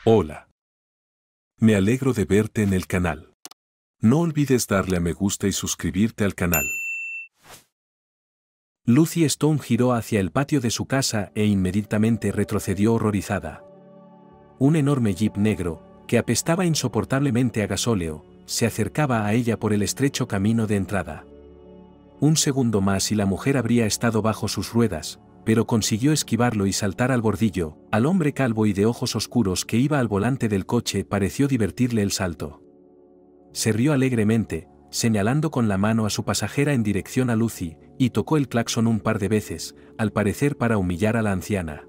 Hola. Me alegro de verte en el canal. No olvides darle a me gusta y suscribirte al canal. Lucy Stone giró hacia el patio de su casa e inmediatamente retrocedió horrorizada. Un enorme jeep negro, que apestaba insoportablemente a gasóleo, se acercaba a ella por el estrecho camino de entrada. Un segundo más y la mujer habría estado bajo sus ruedas, pero consiguió esquivarlo y saltar al bordillo. Al hombre calvo y de ojos oscuros que iba al volante del coche pareció divertirle el salto. Se rió alegremente, señalando con la mano a su pasajera en dirección a Lucy, y tocó el claxon un par de veces, al parecer para humillar a la anciana.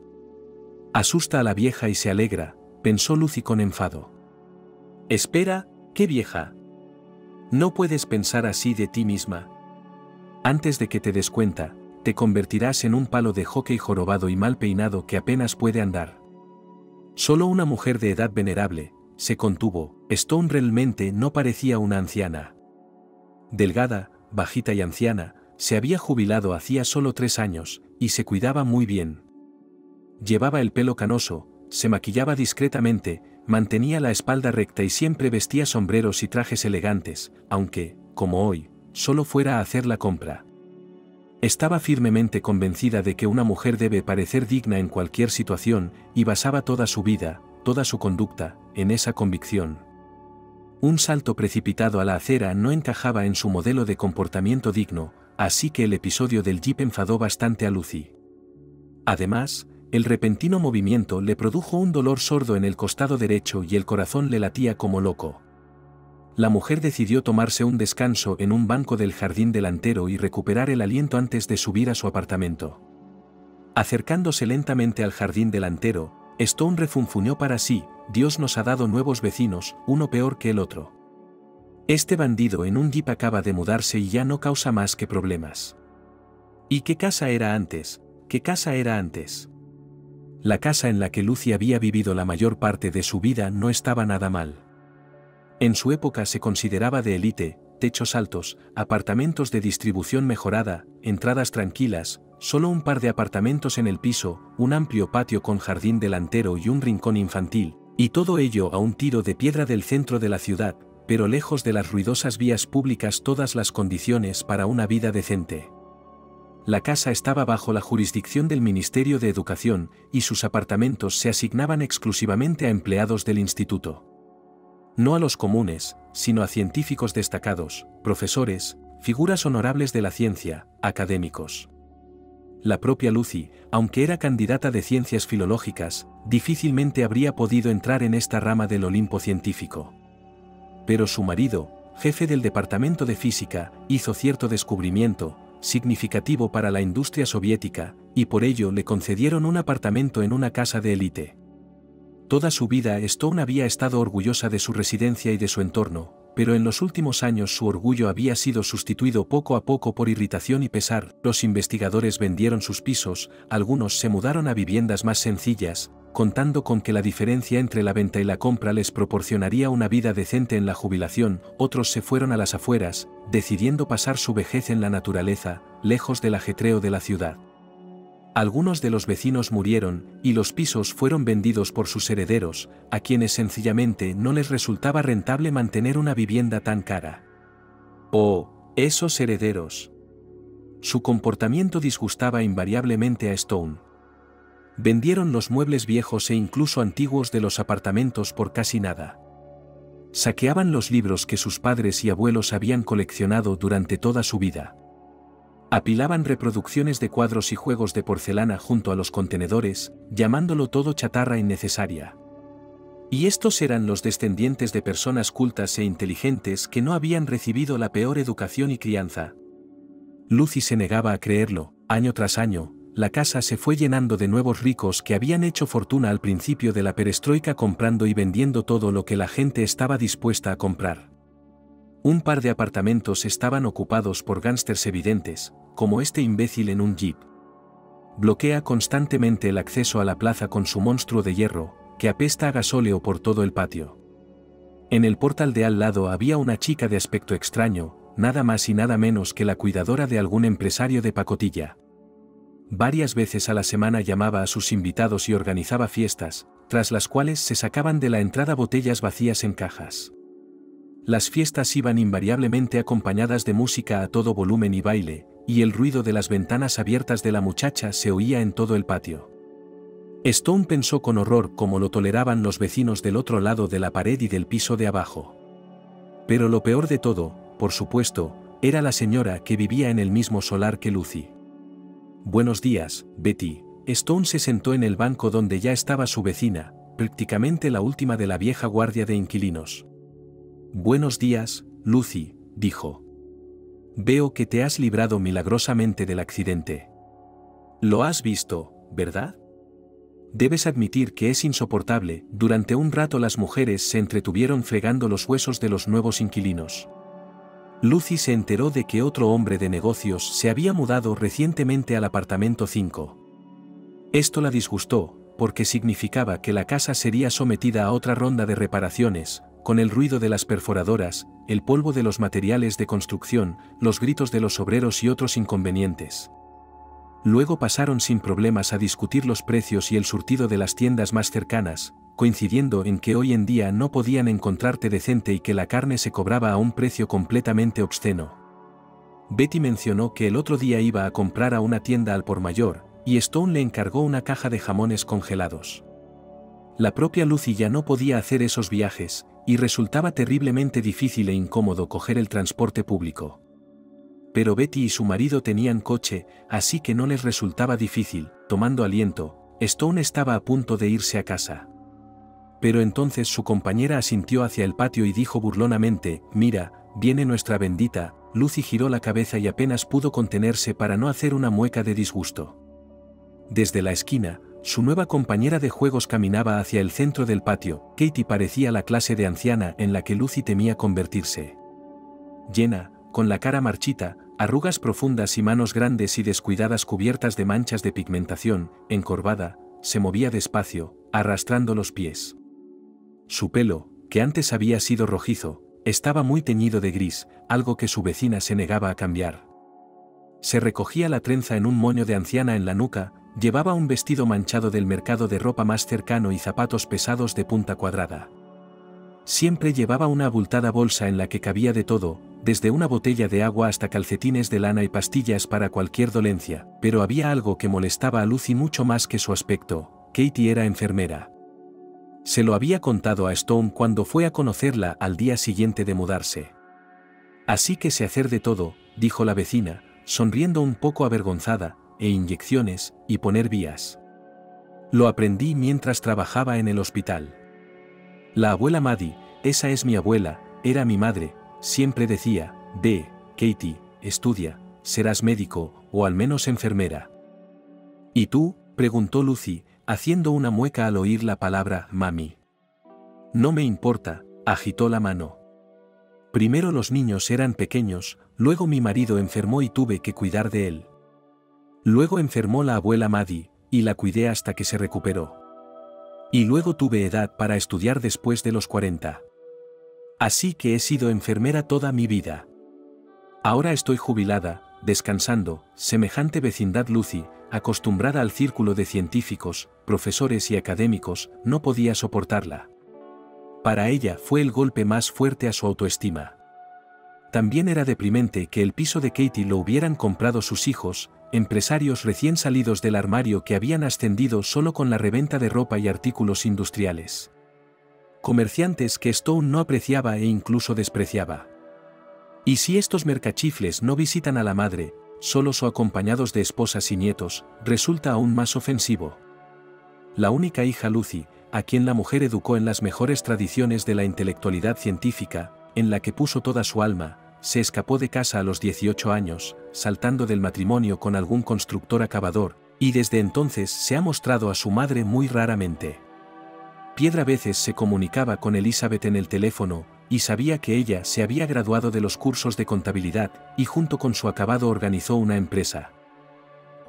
Asusta a la vieja y se alegra, pensó Lucy con enfado. Espera, ¿qué vieja? No puedes pensar así de ti misma. Antes de que te des cuenta, te convertirás en un palo de hockey jorobado y mal peinado que apenas puede andar. Solo una mujer de edad venerable, se contuvo. Stone realmente no parecía una anciana. Delgada, bajita y anciana, se había jubilado hacía solo 3 años, y se cuidaba muy bien. Llevaba el pelo canoso, se maquillaba discretamente, mantenía la espalda recta y siempre vestía sombreros y trajes elegantes, aunque, como hoy, solo fuera a hacer la compra. Estaba firmemente convencida de que una mujer debe parecer digna en cualquier situación, y basaba toda su vida, toda su conducta, en esa convicción. Un salto precipitado a la acera no encajaba en su modelo de comportamiento digno, así que el episodio del jeep enfadó bastante a Lucy. Además, el repentino movimiento le produjo un dolor sordo en el costado derecho y el corazón le latía como loco. La mujer decidió tomarse un descanso en un banco del jardín delantero y recuperar el aliento antes de subir a su apartamento. Acercándose lentamente al jardín delantero, Stone refunfuñó para sí: Dios nos ha dado nuevos vecinos, uno peor que el otro. Este bandido en un jeep acaba de mudarse y ya no causa más que problemas. ¿Y qué casa era antes? ¿Qué casa era antes? La casa en la que Lucy había vivido la mayor parte de su vida no estaba nada mal. En su época se consideraba de élite: techos altos, apartamentos de distribución mejorada, entradas tranquilas, solo un par de apartamentos en el piso, un amplio patio con jardín delantero y un rincón infantil, y todo ello a un tiro de piedra del centro de la ciudad, pero lejos de las ruidosas vías públicas, todas las condiciones para una vida decente. La casa estaba bajo la jurisdicción del Ministerio de Educación, y sus apartamentos se asignaban exclusivamente a empleados del instituto. No a los comunes, sino a científicos destacados, profesores, figuras honorables de la ciencia, académicos. La propia Lucy, aunque era candidata de ciencias filológicas, difícilmente habría podido entrar en esta rama del Olimpo científico. Pero su marido, jefe del departamento de física, hizo cierto descubrimiento, significativo para la industria soviética, y por ello le concedieron un apartamento en una casa de élite. Toda su vida Stone había estado orgullosa de su residencia y de su entorno, pero en los últimos años su orgullo había sido sustituido poco a poco por irritación y pesar. Los investigadores vendieron sus pisos, algunos se mudaron a viviendas más sencillas, contando con que la diferencia entre la venta y la compra les proporcionaría una vida decente en la jubilación. Otros se fueron a las afueras, decidiendo pasar su vejez en la naturaleza, lejos del ajetreo de la ciudad. Algunos de los vecinos murieron, y los pisos fueron vendidos por sus herederos, a quienes sencillamente no les resultaba rentable mantener una vivienda tan cara. Oh, esos herederos. Su comportamiento disgustaba invariablemente a Stone. Vendieron los muebles viejos e incluso antiguos de los apartamentos por casi nada. Saqueaban los libros que sus padres y abuelos habían coleccionado durante toda su vida. Apilaban reproducciones de cuadros y juegos de porcelana junto a los contenedores, llamándolo todo chatarra innecesaria. Y estos eran los descendientes de personas cultas e inteligentes que no habían recibido la peor educación y crianza. Lucy se negaba a creerlo. Año tras año, la casa se fue llenando de nuevos ricos que habían hecho fortuna al principio de la perestroika comprando y vendiendo todo lo que la gente estaba dispuesta a comprar. Un par de apartamentos estaban ocupados por gángsters evidentes, como este imbécil en un jeep. Bloquea constantemente el acceso a la plaza con su monstruo de hierro, que apesta a gasóleo por todo el patio. En el portal de al lado había una chica de aspecto extraño, nada más y nada menos que la cuidadora de algún empresario de pacotilla. Varias veces a la semana llamaba a sus invitados y organizaba fiestas, tras las cuales se sacaban de la entrada botellas vacías en cajas. Las fiestas iban invariablemente acompañadas de música a todo volumen y baile, y el ruido de las ventanas abiertas de la muchacha se oía en todo el patio. Stone pensó con horror cómo lo toleraban los vecinos del otro lado de la pared y del piso de abajo. Pero lo peor de todo, por supuesto, era la señora que vivía en el mismo solar que Lucy. «Buenos días, Betty». Stone se sentó en el banco donde ya estaba su vecina, prácticamente la última de la vieja guardia de inquilinos. «Buenos días, Lucy», dijo. «Veo que te has librado milagrosamente del accidente. Lo has visto, ¿verdad? Debes admitir que es insoportable». Durante un rato las mujeres se entretuvieron fregando los huesos de los nuevos inquilinos. Lucy se enteró de que otro hombre de negocios se había mudado recientemente al apartamento 5. Esto la disgustó, porque significaba que la casa sería sometida a otra ronda de reparaciones, con el ruido de las perforadoras, el polvo de los materiales de construcción, los gritos de los obreros y otros inconvenientes. Luego pasaron sin problemas a discutir los precios y el surtido de las tiendas más cercanas, coincidiendo en que hoy en día no podían encontrarte decente y que la carne se cobraba a un precio completamente obsceno. Betty mencionó que el otro día iba a comprar a una tienda al por mayor, y Stone le encargó una caja de jamones congelados. La propia Lucy ya no podía hacer esos viajes, y resultaba terriblemente difícil e incómodo coger el transporte público. Pero Betty y su marido tenían coche, así que no les resultaba difícil. Tomando aliento, Stone estaba a punto de irse a casa. Pero entonces su compañera asintió hacia el patio y dijo burlonamente: «Mira, viene nuestra bendita». Lucy giró la cabeza y apenas pudo contenerse para no hacer una mueca de disgusto. Desde la esquina, su nueva compañera de juegos caminaba hacia el centro del patio. Katie parecía la clase de anciana en la que Lucy temía convertirse. Llena, con la cara marchita, arrugas profundas y manos grandes y descuidadas cubiertas de manchas de pigmentación, encorvada, se movía despacio, arrastrando los pies. Su pelo, que antes había sido rojizo, estaba muy teñido de gris, algo que su vecina se negaba a cambiar. Se recogía la trenza en un moño de anciana en la nuca, llevaba un vestido manchado del mercado de ropa más cercano y zapatos pesados de punta cuadrada. Siempre llevaba una abultada bolsa en la que cabía de todo, desde una botella de agua hasta calcetines de lana y pastillas para cualquier dolencia, pero había algo que molestaba a Lucy mucho más que su aspecto: Katie era enfermera. Se lo había contado a Stone cuando fue a conocerla al día siguiente de mudarse. «Así que sé hacer de todo», dijo la vecina, sonriendo un poco avergonzada, «e inyecciones, y poner vías. Lo aprendí mientras trabajaba en el hospital. La abuela Maddie, esa es mi abuela, era mi madre, siempre decía: ve, Katie, estudia, serás médico, o al menos enfermera». «¿Y tú?», preguntó Lucy, haciendo una mueca al oír la palabra mami. «No me importa», agitó la mano. «Primero los niños eran pequeños, luego mi marido enfermó y tuve que cuidar de él. Luego enfermó la abuela Maddie, y la cuidé hasta que se recuperó. Y luego tuve edad para estudiar después de los 40. Así que he sido enfermera toda mi vida. Ahora estoy jubilada, descansando». Semejante vecindad Lucy, acostumbrada al círculo de científicos, profesores y académicos, no podía soportarla. Para ella fue el golpe más fuerte a su autoestima. También era deprimente que el piso de Katie lo hubieran comprado sus hijos, empresarios recién salidos del armario que habían ascendido solo con la reventa de ropa y artículos industriales. Comerciantes que Stone no apreciaba e incluso despreciaba. Y si estos mercachifles no visitan a la madre, solos o acompañados de esposas y nietos, resulta aún más ofensivo. La única hija Lucy, a quien la mujer educó en las mejores tradiciones de la intelectualidad científica, en la que puso toda su alma, se escapó de casa a los 18 años, saltando del matrimonio con algún constructor acabador, y desde entonces se ha mostrado a su madre muy raramente. Piedra a veces se comunicaba con Elizabeth en el teléfono, y sabía que ella se había graduado de los cursos de contabilidad, y junto con su acabado organizó una empresa.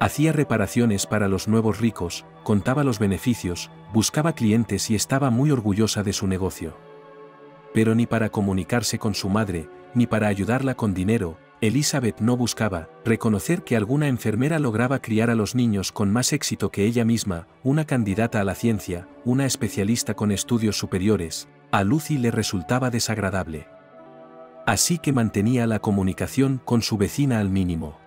Hacía reparaciones para los nuevos ricos, contaba los beneficios, buscaba clientes y estaba muy orgullosa de su negocio. Pero ni para comunicarse con su madre, ni para ayudarla con dinero, Elizabeth no buscaba reconocer que alguna enfermera lograba criar a los niños con más éxito que ella misma, una candidata a la ciencia, una especialista con estudios superiores. A Lucy le resultaba desagradable. Así que mantenía la comunicación con su vecina al mínimo.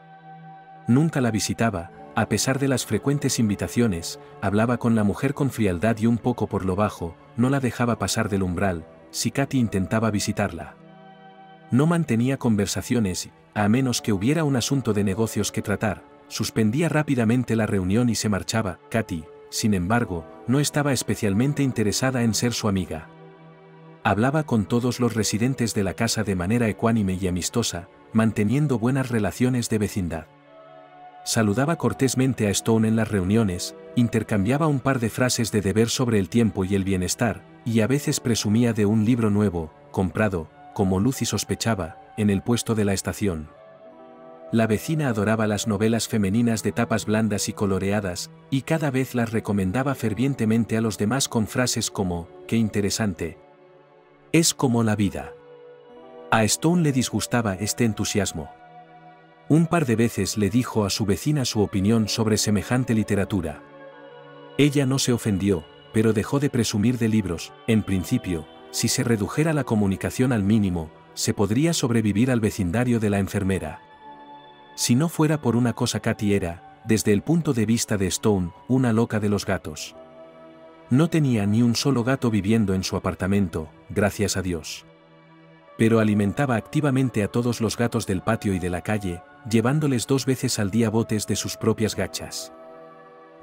Nunca la visitaba, a pesar de las frecuentes invitaciones, hablaba con la mujer con frialdad y un poco por lo bajo, no la dejaba pasar del umbral, si Katy intentaba visitarla. No mantenía conversaciones, a menos que hubiera un asunto de negocios que tratar, suspendía rápidamente la reunión y se marchaba. Katy, sin embargo, no estaba especialmente interesada en ser su amiga. Hablaba con todos los residentes de la casa de manera ecuánime y amistosa, manteniendo buenas relaciones de vecindad. Saludaba cortésmente a Stone en las reuniones, intercambiaba un par de frases de deber sobre el tiempo y el bienestar, y a veces presumía de un libro nuevo, comprado, como Lucy sospechaba, en el puesto de la estación. La vecina adoraba las novelas femeninas de tapas blandas y coloreadas, y cada vez las recomendaba fervientemente a los demás con frases como, «¡Qué interesante! Es como la vida». A Stone le disgustaba este entusiasmo. Un par de veces le dijo a su vecina su opinión sobre semejante literatura. Ella no se ofendió, pero dejó de presumir de libros. En principio, si se redujera la comunicación al mínimo, se podría sobrevivir al vecindario de la enfermera. Si no fuera por una cosa, Katy era, desde el punto de vista de Stone, una loca de los gatos. No tenía ni un solo gato viviendo en su apartamento, gracias a Dios. Pero alimentaba activamente a todos los gatos del patio y de la calle, llevándoles 2 veces al día botes de sus propias gachas.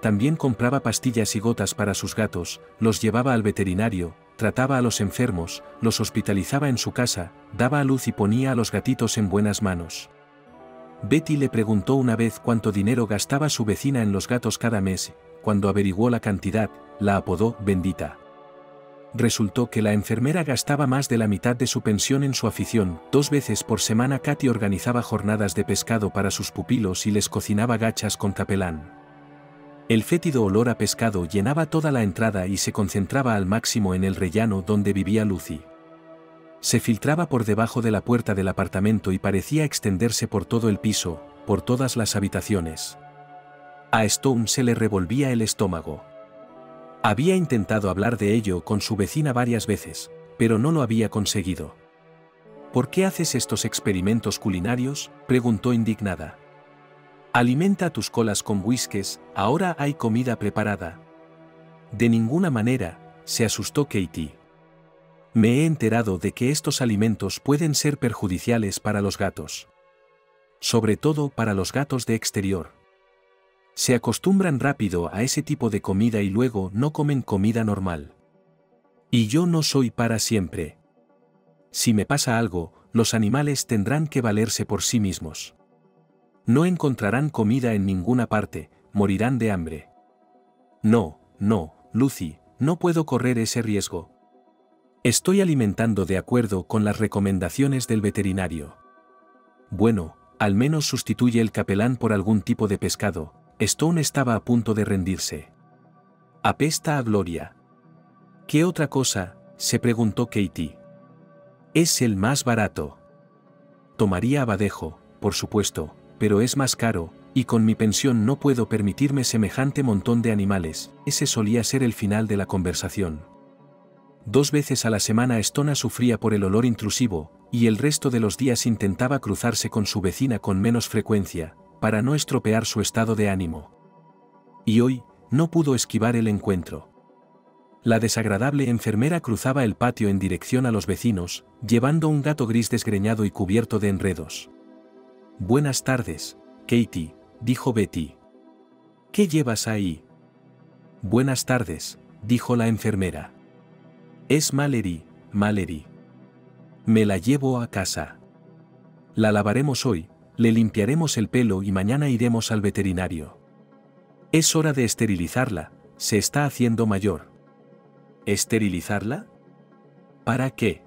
También compraba pastillas y gotas para sus gatos, los llevaba al veterinario, trataba a los enfermos, los hospitalizaba en su casa, daba a luz y ponía a los gatitos en buenas manos. Betty le preguntó una vez cuánto dinero gastaba su vecina en los gatos cada mes. Cuando averiguó la cantidad, la apodó «Bendita». Resultó que la enfermera gastaba más de la mitad de su pensión en su afición. 2 veces por semana Katy organizaba jornadas de pescado para sus pupilos y les cocinaba gachas con capelán. El fétido olor a pescado llenaba toda la entrada y se concentraba al máximo en el rellano donde vivía Lucy. Se filtraba por debajo de la puerta del apartamento y parecía extenderse por todo el piso, por todas las habitaciones. A Stone se le revolvía el estómago. Había intentado hablar de ello con su vecina varias veces, pero no lo había conseguido. «¿Por qué haces estos experimentos culinarios?», preguntó indignada. «Alimenta a tus colas con whiskies, ahora hay comida preparada». «De ninguna manera», se asustó Katy. «Me he enterado de que estos alimentos pueden ser perjudiciales para los gatos. Sobre todo para los gatos de exterior. Se acostumbran rápido a ese tipo de comida y luego no comen comida normal. Y yo no soy para siempre. Si me pasa algo, los animales tendrán que valerse por sí mismos. No encontrarán comida en ninguna parte, morirán de hambre». «No, Lucy, no puedo correr ese riesgo. Estoy alimentando de acuerdo con las recomendaciones del veterinario». «Bueno, al menos sustituye el capelán por algún tipo de pescado». Stone estaba a punto de rendirse. «Apesta a gloria». «¿Qué otra cosa?», se preguntó Katy. «Es el más barato». «Tomaría abadejo, por supuesto, pero es más caro, y con mi pensión no puedo permitirme semejante montón de animales». Ese solía ser el final de la conversación. 2 veces a la semana Stone sufría por el olor intrusivo, y el resto de los días intentaba cruzarse con su vecina con menos frecuencia, para no estropear su estado de ánimo. Y hoy, no pudo esquivar el encuentro. La desagradable enfermera cruzaba el patio en dirección a los vecinos, llevando un gato gris desgreñado y cubierto de enredos. «Buenas tardes, Katy», dijo Betty. «¿Qué llevas ahí?». «Buenas tardes», dijo la enfermera. «Es Mallory, Mallory. Me la llevo a casa. La lavaremos hoy, le limpiaremos el pelo y mañana iremos al veterinario. Es hora de esterilizarla, se está haciendo mayor». «¿Esterilizarla? ¿Para qué?».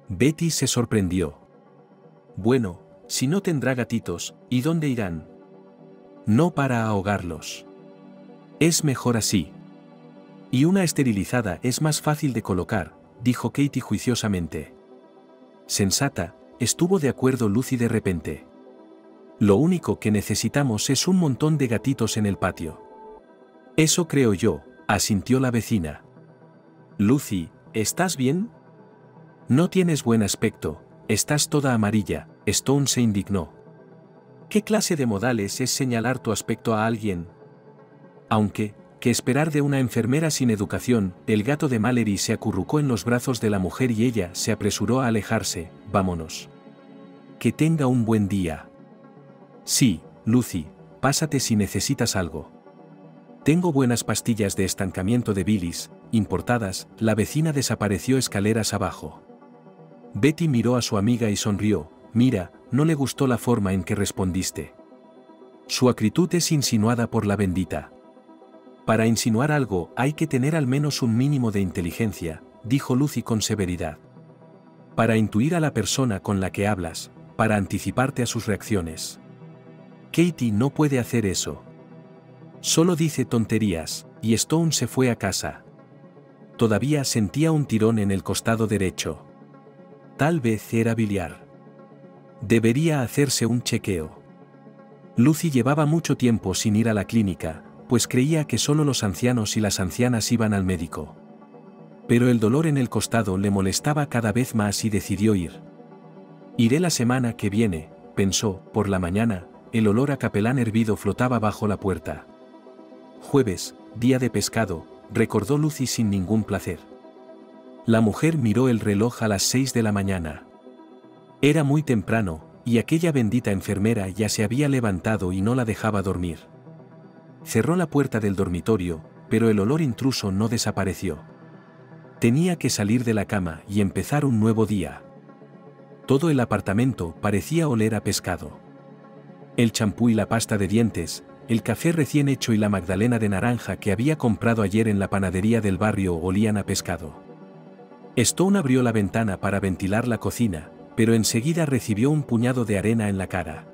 Betty se sorprendió. «Bueno, si no tendrá gatitos, ¿y dónde irán?». «No para ahogarlos. Es mejor así. Y una esterilizada es más fácil de colocar», dijo Katy juiciosamente. «Sensata, estuvo de acuerdo Lucy de repente. Lo único que necesitamos es un montón de gatitos en el patio. Eso creo yo, asintió la vecina. Lucy, ¿estás bien? No tienes buen aspecto, estás toda amarilla. Stone se indignó. ¿Qué clase de modales es señalar tu aspecto a alguien? Aunque, ¿qué esperar de una enfermera sin educación? El gato de Mallory se acurrucó en los brazos de la mujer y ella se apresuró a alejarse. Vámonos. Que tenga un buen día. Sí, Lucy, pásate si necesitas algo. Tengo buenas pastillas de estancamiento de bilis, importadas. La vecina desapareció escaleras abajo. Betty miró a su amiga y sonrió. Mira, no le gustó la forma en que respondiste. Su acritud es insinuada por la bendita. Para insinuar algo hay que tener al menos un mínimo de inteligencia, dijo Lucy con severidad. Para intuir a la persona con la que hablas, para anticiparte a sus reacciones. Katie no puede hacer eso. Solo dice tonterías, y Stone se fue a casa. Todavía sentía un tirón en el costado derecho. Tal vez era biliar. Debería hacerse un chequeo. Lucy llevaba mucho tiempo sin ir a la clínica, pues creía que solo los ancianos y las ancianas iban al médico. Pero el dolor en el costado le molestaba cada vez más y decidió ir. Iré la semana que viene, pensó. Por la mañana, el olor a capelán hervido flotaba bajo la puerta. Jueves, día de pescado, recordó Lucy sin ningún placer. La mujer miró el reloj a las 6 de la mañana. Era muy temprano, y aquella bendita enfermera ya se había levantado y no la dejaba dormir. Cerró la puerta del dormitorio, pero el olor intruso no desapareció. Tenía que salir de la cama y empezar un nuevo día. Todo el apartamento parecía oler a pescado. El champú y la pasta de dientes, el café recién hecho y la magdalena de naranja que había comprado ayer en la panadería del barrio olían a pescado. Stone abrió la ventana para ventilar la cocina, pero enseguida recibió un puñado de arena en la cara.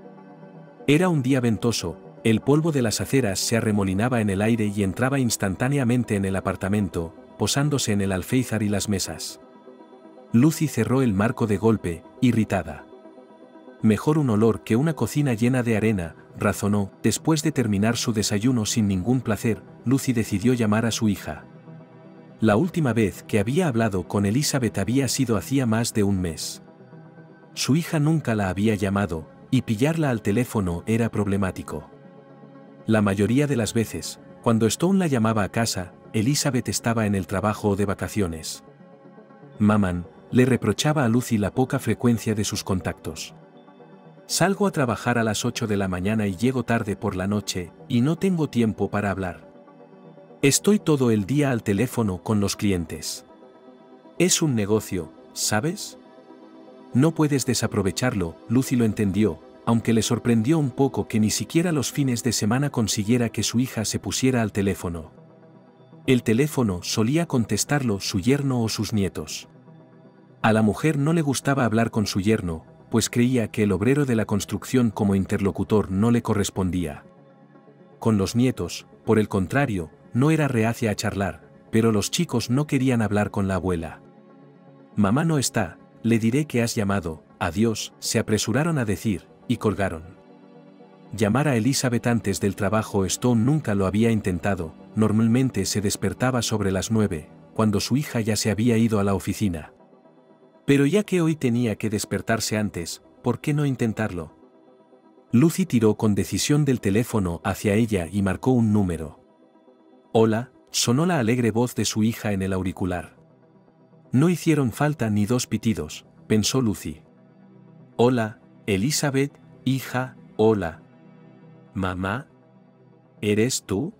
Era un día ventoso, el polvo de las aceras se arremolinaba en el aire y entraba instantáneamente en el apartamento, posándose en el alféizar y las mesas. Lucy cerró el marco de golpe, irritada. Mejor un olor que una cocina llena de arena, razonó. Después de terminar su desayuno sin ningún placer, Lucy decidió llamar a su hija. La última vez que había hablado con Elizabeth había sido hacía más de un mes. Su hija nunca la había llamado, y pillarla al teléfono era problemático. La mayoría de las veces, cuando Stone la llamaba a casa, Elizabeth estaba en el trabajo o de vacaciones. Maman, le reprochaba a Lucy la poca frecuencia de sus contactos. Salgo a trabajar a las 8 de la mañana y llego tarde por la noche, y no tengo tiempo para hablar. Estoy todo el día al teléfono con los clientes. Es un negocio, ¿sabes? No puedes desaprovecharlo. Lucy lo entendió, aunque le sorprendió un poco que ni siquiera los fines de semana consiguiera que su hija se pusiera al teléfono. El teléfono solía contestarlo su yerno o sus nietos. A la mujer no le gustaba hablar con su yerno, pues creía que el obrero de la construcción como interlocutor no le correspondía. Con los nietos, por el contrario, no era reacia a charlar, pero los chicos no querían hablar con la abuela. Mamá no está, le diré que has llamado. Adiós, se apresuraron a decir, y colgaron. Llamar a Elizabeth antes del trabajo. Stone nunca lo había intentado, normalmente se despertaba sobre las 9, cuando su hija ya se había ido a la oficina. Pero ya que hoy tenía que despertarse antes, ¿por qué no intentarlo? Lucy tiró con decisión del teléfono hacia ella y marcó un número. Hola, sonó la alegre voz de su hija en el auricular. No hicieron falta ni dos pitidos, pensó Lucy. Hola, Elizabeth, hija, hola. ¿Mamá? ¿Eres tú?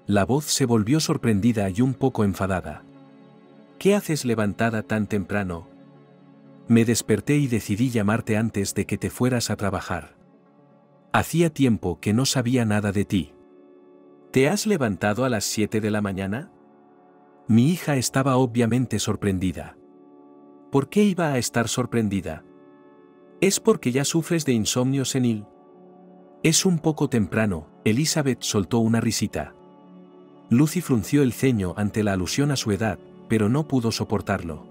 La voz se volvió sorprendida y un poco enfadada. ¿Qué haces levantada tan temprano? Me desperté y decidí llamarte antes de que te fueras a trabajar. Hacía tiempo que no sabía nada de ti. ¿Te has levantado a las 7 de la mañana? Mi hija estaba obviamente sorprendida. ¿Por qué iba a estar sorprendida? ¿Es porque ya sufres de insomnio senil? Es un poco temprano. Elizabeth soltó una risita. Lucy frunció el ceño ante la alusión a su edad, pero no pudo soportarlo.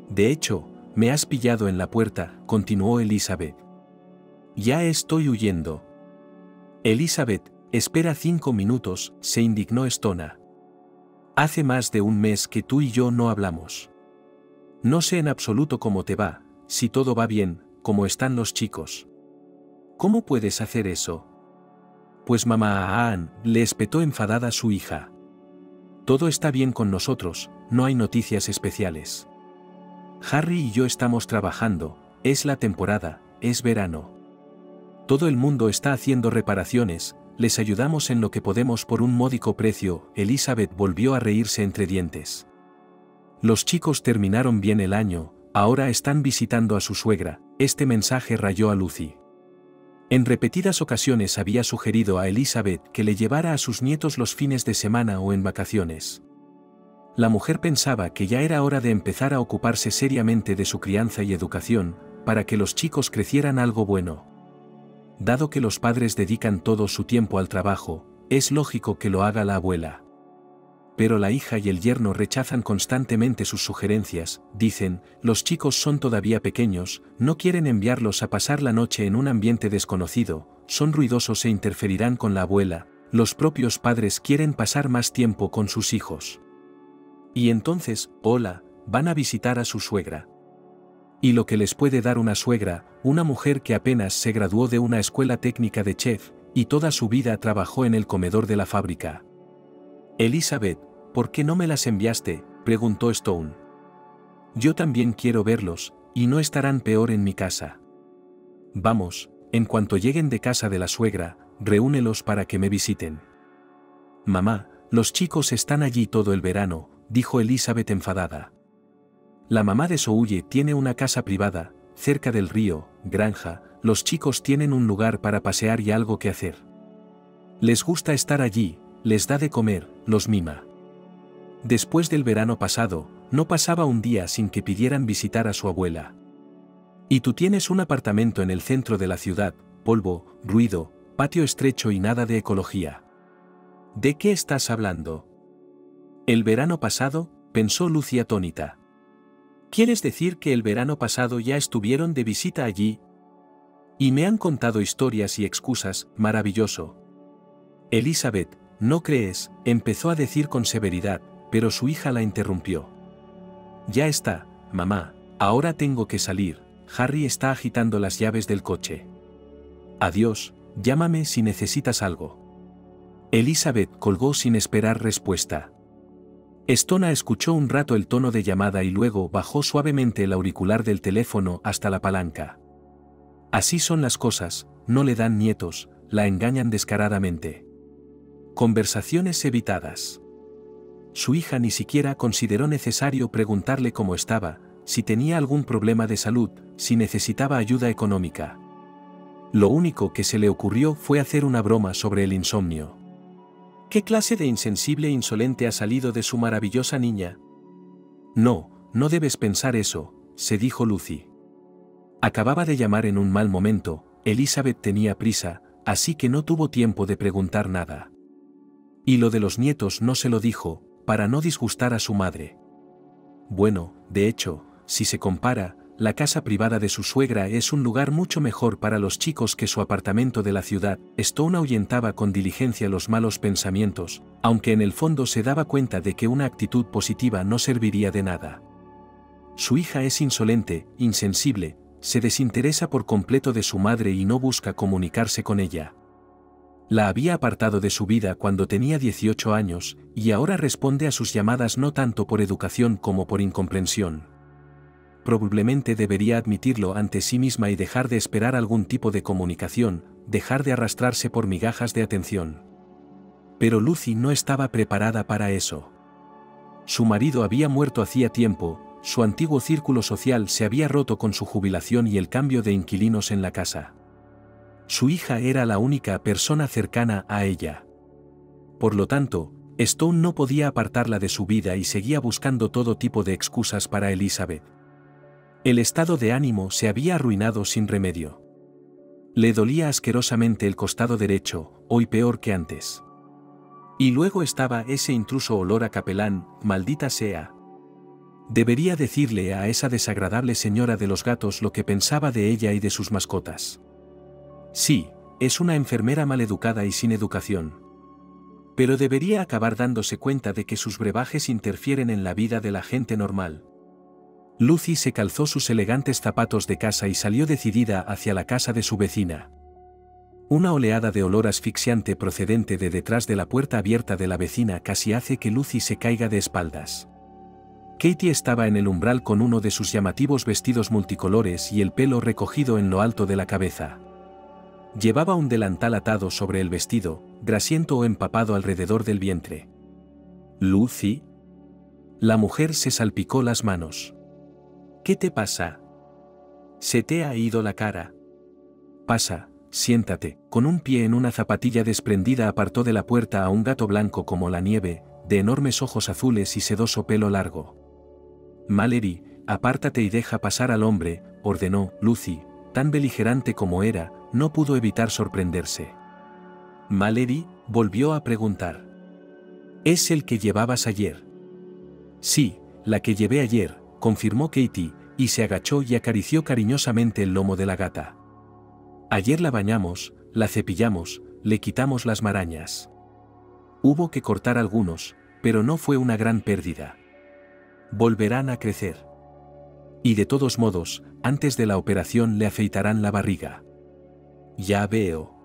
De hecho, me has pillado en la puerta, continuó Elizabeth. Ya estoy huyendo. Elizabeth, espera 5 minutos, se indignó Stona. Hace más de un mes que tú y yo no hablamos. No sé en absoluto cómo te va, si todo va bien, cómo están los chicos. ¿Cómo puedes hacer eso? Pues mamá Anne, le espetó enfadada su hija. Todo está bien con nosotros, no hay noticias especiales. Harry y yo estamos trabajando, es la temporada, es verano. Todo el mundo está haciendo reparaciones, les ayudamos en lo que podemos por un módico precio. Elizabeth volvió a reírse entre dientes. Los chicos terminaron bien el año, ahora están visitando a su suegra. Este mensaje rayó a Lucy. En repetidas ocasiones había sugerido a Elizabeth que le llevara a sus nietos los fines de semana o en vacaciones. La mujer pensaba que ya era hora de empezar a ocuparse seriamente de su crianza y educación, para que los chicos crecieran algo bueno. Dado que los padres dedican todo su tiempo al trabajo, es lógico que lo haga la abuela. Pero la hija y el yerno rechazan constantemente sus sugerencias, dicen, los chicos son todavía pequeños, no quieren enviarlos a pasar la noche en un ambiente desconocido, son ruidosos e interferirán con la abuela, los propios padres quieren pasar más tiempo con sus hijos. Y entonces, hola, van a visitar a su suegra. Y lo que les puede dar una suegra, una mujer que apenas se graduó de una escuela técnica de chef, y toda su vida trabajó en el comedor de la fábrica. Elizabeth, ¿por qué no me las enviaste?, preguntó Stone. Yo también quiero verlos, y no estarán peor en mi casa. Vamos, en cuanto lleguen de casa de la suegra, reúnelos para que me visiten. Mamá, los chicos están allí todo el verano, dijo Elizabeth enfadada. La mamá de Soulle tiene una casa privada, cerca del río, granja, los chicos tienen un lugar para pasear y algo que hacer. Les gusta estar allí, les da de comer, los mima. Después del verano pasado, no pasaba un día sin que pidieran visitar a su abuela. Y tú tienes un apartamento en el centro de la ciudad, polvo, ruido, patio estrecho y nada de ecología. ¿De qué estás hablando? El verano pasado, pensó Lucy atónita. ¿Quieres decir que el verano pasado ya estuvieron de visita allí? Y me han contado historias y excusas, maravilloso. Elizabeth, ¿no crees?, empezó a decir con severidad, pero su hija la interrumpió. Ya está, mamá, ahora tengo que salir, Harry está agitando las llaves del coche. Adiós, llámame si necesitas algo. Elizabeth colgó sin esperar respuesta. Stona escuchó un rato el tono de llamada y luego bajó suavemente el auricular del teléfono hasta la palanca. Así son las cosas, no le dan nietos, la engañan descaradamente. Conversaciones evitadas. Su hija ni siquiera consideró necesario preguntarle cómo estaba, si tenía algún problema de salud, si necesitaba ayuda económica. Lo único que se le ocurrió fue hacer una broma sobre el insomnio. ¿Qué clase de insensible e insolente ha salido de su maravillosa niña? No, no debes pensar eso, se dijo Lucy. Acababa de llamar en un mal momento, Elizabeth tenía prisa, así que no tuvo tiempo de preguntar nada. Y lo de los nietos no se lo dijo, para no disgustar a su madre. Bueno, de hecho, si se compara, la casa privada de su suegra es un lugar mucho mejor para los chicos que su apartamento de la ciudad. Stone ahuyentaba con diligencia los malos pensamientos, aunque en el fondo se daba cuenta de que una actitud positiva no serviría de nada. Su hija es insolente, insensible, se desinteresa por completo de su madre y no busca comunicarse con ella. La había apartado de su vida cuando tenía 18 años, y ahora responde a sus llamadas no tanto por educación como por incomprensión. Probablemente debería admitirlo ante sí misma y dejar de esperar algún tipo de comunicación, dejar de arrastrarse por migajas de atención. Pero Lucy no estaba preparada para eso. Su marido había muerto hacía tiempo, su antiguo círculo social se había roto con su jubilación y el cambio de inquilinos en la casa. Su hija era la única persona cercana a ella. Por lo tanto, Stone no podía apartarla de su vida y seguía buscando todo tipo de excusas para Elizabeth. El estado de ánimo se había arruinado sin remedio. Le dolía asquerosamente el costado derecho, hoy peor que antes. Y luego estaba ese intruso olor a capelán, maldita sea. Debería decirle a esa desagradable señora de los gatos lo que pensaba de ella y de sus mascotas. Sí, es una enfermera maleducada y sin educación. Pero debería acabar dándose cuenta de que sus brebajes interfieren en la vida de la gente normal. Lucy se calzó sus elegantes zapatos de casa y salió decidida hacia la casa de su vecina. Una oleada de olor asfixiante procedente de detrás de la puerta abierta de la vecina casi hace que Lucy se caiga de espaldas. Katie estaba en el umbral con uno de sus llamativos vestidos multicolores y el pelo recogido en lo alto de la cabeza. Llevaba un delantal atado sobre el vestido, grasiento o empapado alrededor del vientre. «¿Lucy?» La mujer se salpicó las manos. «¿Qué te pasa? ¿Se te ha ido la cara?» «Pasa, siéntate». Con un pie en una zapatilla desprendida apartó de la puerta a un gato blanco como la nieve, de enormes ojos azules y sedoso pelo largo. «Mallory, apártate y deja pasar al hombre», ordenó. Lucy, tan beligerante como era, no pudo evitar sorprenderse. «¿Mallory?», volvió a preguntar. «¿Es el que llevabas ayer?» «Sí, la que llevé ayer», confirmó Katie, y se agachó y acarició cariñosamente el lomo de la gata. «Ayer la bañamos, la cepillamos, le quitamos las marañas. Hubo que cortar algunos, pero no fue una gran pérdida. Volverán a crecer. Y de todos modos, antes de la operación le afeitarán la barriga». «Ya veo».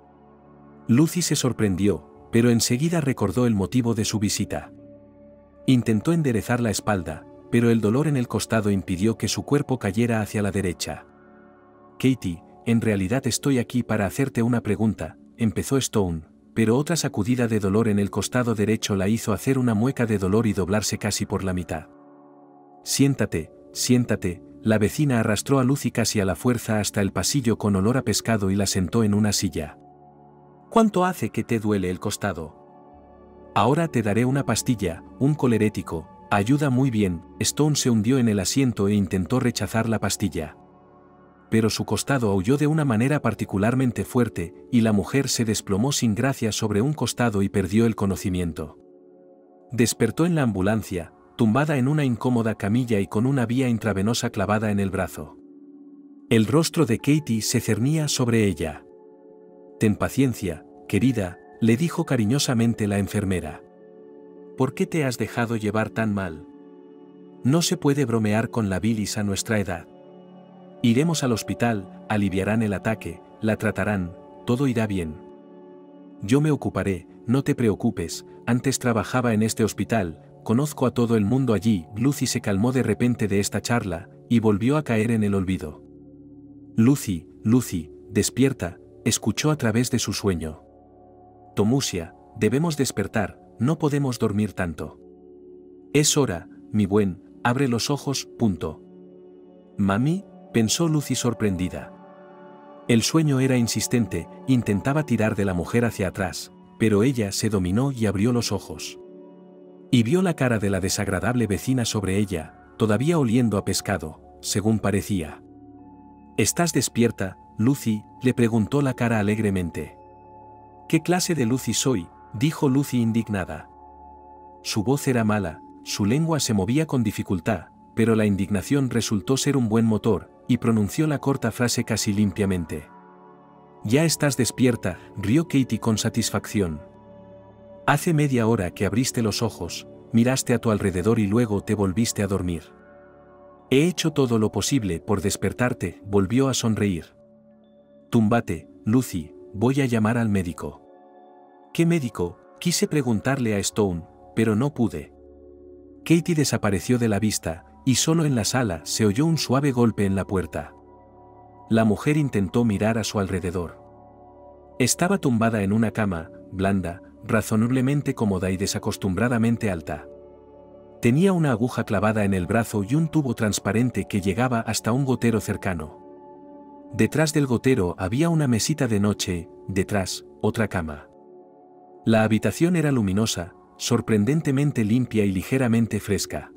Lucy se sorprendió, pero enseguida recordó el motivo de su visita. Intentó enderezar la espalda, pero el dolor en el costado impidió que su cuerpo cayera hacia la derecha. «Katie, en realidad estoy aquí para hacerte una pregunta», empezó Stone, pero otra sacudida de dolor en el costado derecho la hizo hacer una mueca de dolor y doblarse casi por la mitad. «Siéntate, siéntate». La vecina arrastró a Lucy casi a la fuerza hasta el pasillo con olor a pescado y la sentó en una silla. «¿Cuánto hace que te duele el costado?» «Ahora te daré una pastilla, un colerético, ayuda muy bien». Stone se hundió en el asiento e intentó rechazar la pastilla. Pero su costado aulló de una manera particularmente fuerte, y la mujer se desplomó sin gracia sobre un costado y perdió el conocimiento. Despertó en la ambulancia, tumbada en una incómoda camilla y con una vía intravenosa clavada en el brazo. El rostro de Katie se cernía sobre ella. «Ten paciencia, querida», le dijo cariñosamente la enfermera. «¿Por qué te has dejado llevar tan mal? No se puede bromear con la bilis a nuestra edad. Iremos al hospital, aliviarán el ataque, la tratarán, todo irá bien. Yo me ocuparé, no te preocupes, antes trabajaba en este hospital, conozco a todo el mundo allí». Lucy se calmó de repente de esta charla, y volvió a caer en el olvido. «Lucy, Lucy, despierta», escuchó a través de su sueño. «Tomusia, debemos despertar, no podemos dormir tanto. Es hora, mi buen, abre los ojos». «Mami», pensó Lucy sorprendida. El sueño era insistente, intentaba tirar de la mujer hacia atrás, pero ella se dominó y abrió los ojos. Y vio la cara de la desagradable vecina sobre ella, todavía oliendo a pescado, según parecía. «¿Estás despierta, Lucy?», le preguntó la cara alegremente. «¿Qué clase de Lucy soy?», dijo Lucy indignada. Su voz era mala, su lengua se movía con dificultad, pero la indignación resultó ser un buen motor, y pronunció la corta frase casi limpiamente. «Ya estás despierta», rió Katie con satisfacción. «Hace media hora que abriste los ojos, miraste a tu alrededor y luego te volviste a dormir. He hecho todo lo posible por despertarte», volvió a sonreír. «Túmbate, Lucy, voy a llamar al médico». «¿Qué médico?», quise preguntarle a Stone, pero no pude. Katie desapareció de la vista, y solo en la sala se oyó un suave golpe en la puerta. La mujer intentó mirar a su alrededor. Estaba tumbada en una cama, blanda, razonablemente cómoda y desacostumbradamente alta. Tenía una aguja clavada en el brazo y un tubo transparente que llegaba hasta un gotero cercano. Detrás del gotero había una mesita de noche, detrás, otra cama. La habitación era luminosa, sorprendentemente limpia y ligeramente fresca.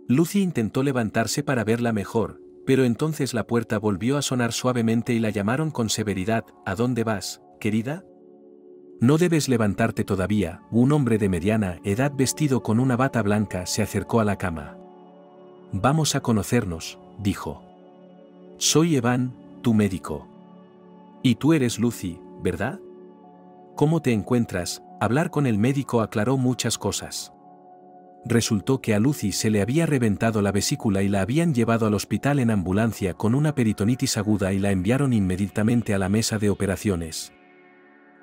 Lucy intentó levantarse para verla mejor, pero entonces la puerta volvió a sonar suavemente y la llamaron con severidad. «¿A dónde vas, querida?». «No debes levantarte todavía». Un hombre de mediana edad vestido con una bata blanca se acercó a la cama. Vamos a conocernos, dijo. Soy Evan, tu médico. Y tú eres Lucy, ¿verdad? ¿Cómo te encuentras? Hablar con el médico aclaró muchas cosas. Resultó que a Lucy se le había reventado la vesícula y la habían llevado al hospital en ambulancia con una peritonitis aguda y la enviaron inmediatamente a la mesa de operaciones.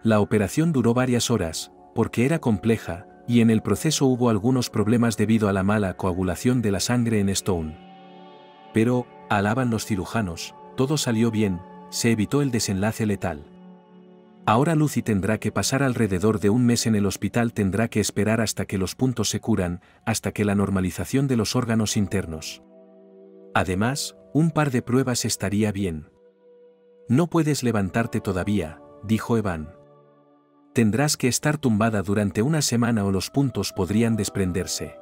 La operación duró varias horas, porque era compleja, y en el proceso hubo algunos problemas debido a la mala coagulación de la sangre en Stone. Pero, alaban los cirujanos, todo salió bien, se evitó el desenlace letal. Ahora Lucy tendrá que pasar alrededor de un mes en el hospital, tendrá que esperar hasta que los puntos se curan, hasta que la normalización de los órganos internos. Además, un par de pruebas estaría bien. No puedes levantarte todavía, dijo Evan. Tendrás que estar tumbada durante una semana o los puntos podrían desprenderse.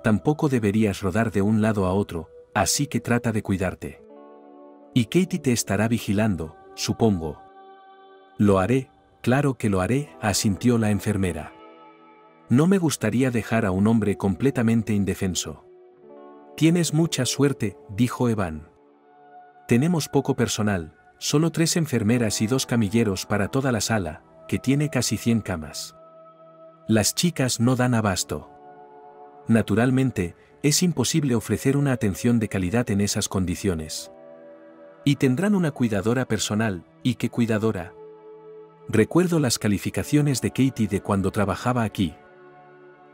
Tampoco deberías rodar de un lado a otro, así que trata de cuidarte. Y Katie te estará vigilando, supongo. Lo haré, claro que lo haré, asintió la enfermera. No me gustaría dejar a un hombre completamente indefenso. Tienes mucha suerte, dijo Evan. Tenemos poco personal, solo 3 enfermeras y 2 camilleros para toda la sala, que tiene casi 100 camas. Las chicas no dan abasto. Naturalmente, es imposible ofrecer una atención de calidad en esas condiciones. Y tendrán una cuidadora personal, ¿y qué cuidadora? Recuerdo las calificaciones de Katie de cuando trabajaba aquí.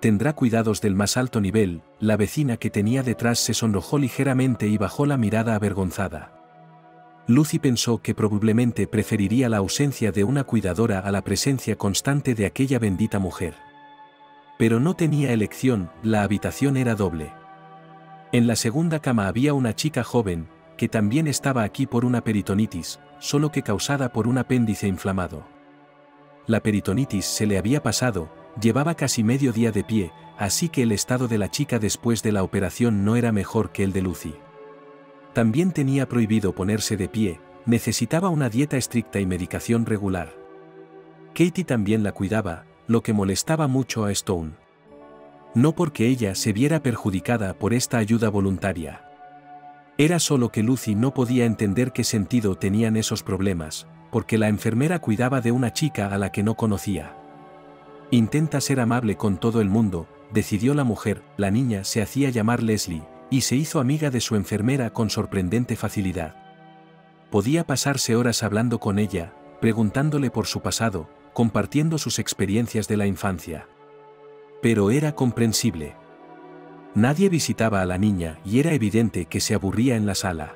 Tendrá cuidados del más alto nivel. La vecina que tenía detrás se sonrojó ligeramente y bajó la mirada avergonzada. Lucy pensó que probablemente preferiría la ausencia de una cuidadora a la presencia constante de aquella bendita mujer. Pero no tenía elección, la habitación era doble. En la segunda cama había una chica joven, que también estaba aquí por una peritonitis, solo que causada por un apéndice inflamado. La peritonitis se le había pasado, llevaba casi medio día de pie, así que el estado de la chica después de la operación no era mejor que el de Lucy. También tenía prohibido ponerse de pie, necesitaba una dieta estricta y medicación regular. Katie también la cuidaba, lo que molestaba mucho a Stone. No porque ella se viera perjudicada por esta ayuda voluntaria. Era solo que Lucy no podía entender qué sentido tenían esos problemas, porque la enfermera cuidaba de una chica a la que no conocía. Intenta ser amable con todo el mundo, decidió la mujer. La niña se hacía llamar Leslie, y se hizo amiga de su enfermera con sorprendente facilidad. Podía pasarse horas hablando con ella, preguntándole por su pasado, compartiendo sus experiencias de la infancia. Pero era comprensible. Nadie visitaba a la niña y era evidente que se aburría en la sala.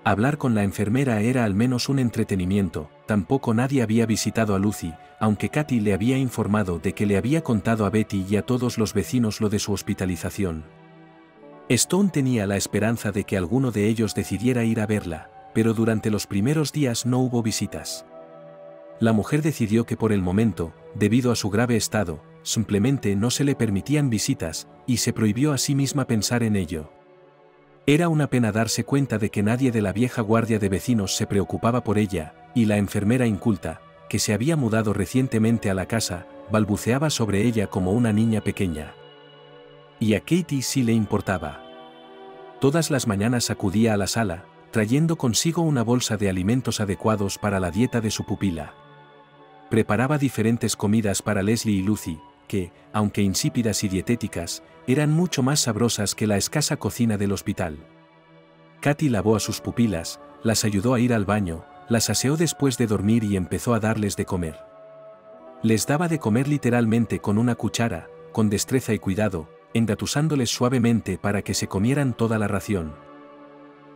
Hablar con la enfermera era al menos un entretenimiento. Tampoco nadie había visitado a Lucy, aunque Katie le había informado de que le había contado a Betty y a todos los vecinos lo de su hospitalización. Stone tenía la esperanza de que alguno de ellos decidiera ir a verla, pero durante los primeros días no hubo visitas. La mujer decidió que por el momento, debido a su grave estado, simplemente no se le permitían visitas, y se prohibió a sí misma pensar en ello. Era una pena darse cuenta de que nadie de la vieja guardia de vecinos se preocupaba por ella, y la enfermera inculta, que se había mudado recientemente a la casa, balbuceaba sobre ella como una niña pequeña. Y a Katie sí le importaba. Todas las mañanas acudía a la sala, trayendo consigo una bolsa de alimentos adecuados para la dieta de su pupila. Preparaba diferentes comidas para Leslie y Lucy, que, aunque insípidas y dietéticas, eran mucho más sabrosas que la escasa cocina del hospital. Katie lavó a sus pupilas, las ayudó a ir al baño, las aseó después de dormir y empezó a darles de comer. Les daba de comer literalmente con una cuchara, con destreza y cuidado, engatusándoles suavemente para que se comieran toda la ración.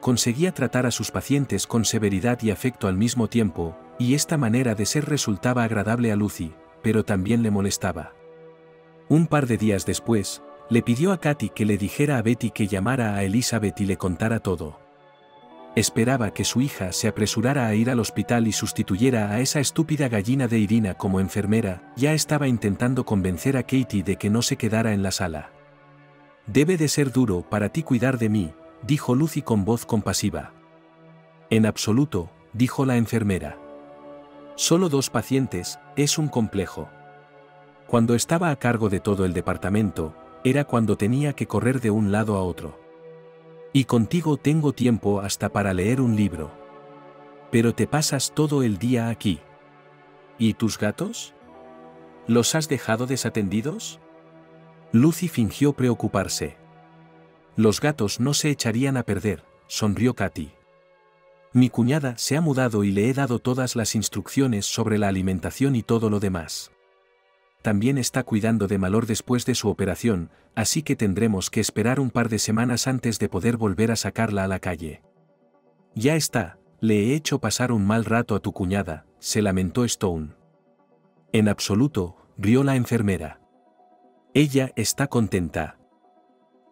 Conseguía tratar a sus pacientes con severidad y afecto al mismo tiempo, y esta manera de ser resultaba agradable a Lucy, pero también le molestaba. Un par de días después, le pidió a Katie que le dijera a Betty que llamara a Elizabeth y le contara todo. Esperaba que su hija se apresurara a ir al hospital y sustituyera a esa estúpida gallina de Irina como enfermera. Ya estaba intentando convencer a Katie de que no se quedara en la sala. «Debe de ser duro para ti cuidar de mí», dijo Lucy con voz compasiva. «En absoluto», dijo la enfermera. «Solo 2 pacientes, es un complejo». Cuando estaba a cargo de todo el departamento, era cuando tenía que correr de un lado a otro. Y contigo tengo tiempo hasta para leer un libro. Pero te pasas todo el día aquí. ¿Y tus gatos? ¿Los has dejado desatendidos? Lucy fingió preocuparse. Los gatos no se echarían a perder, sonrió Katy. Mi cuñada se ha mudado y le he dado todas las instrucciones sobre la alimentación y todo lo demás. También está cuidando de Malor después de su operación, así que tendremos que esperar un par de semanas antes de poder volver a sacarla a la calle. Ya está, le he hecho pasar un mal rato a tu cuñada, se lamentó Stone. En absoluto, rió la enfermera. Ella está contenta.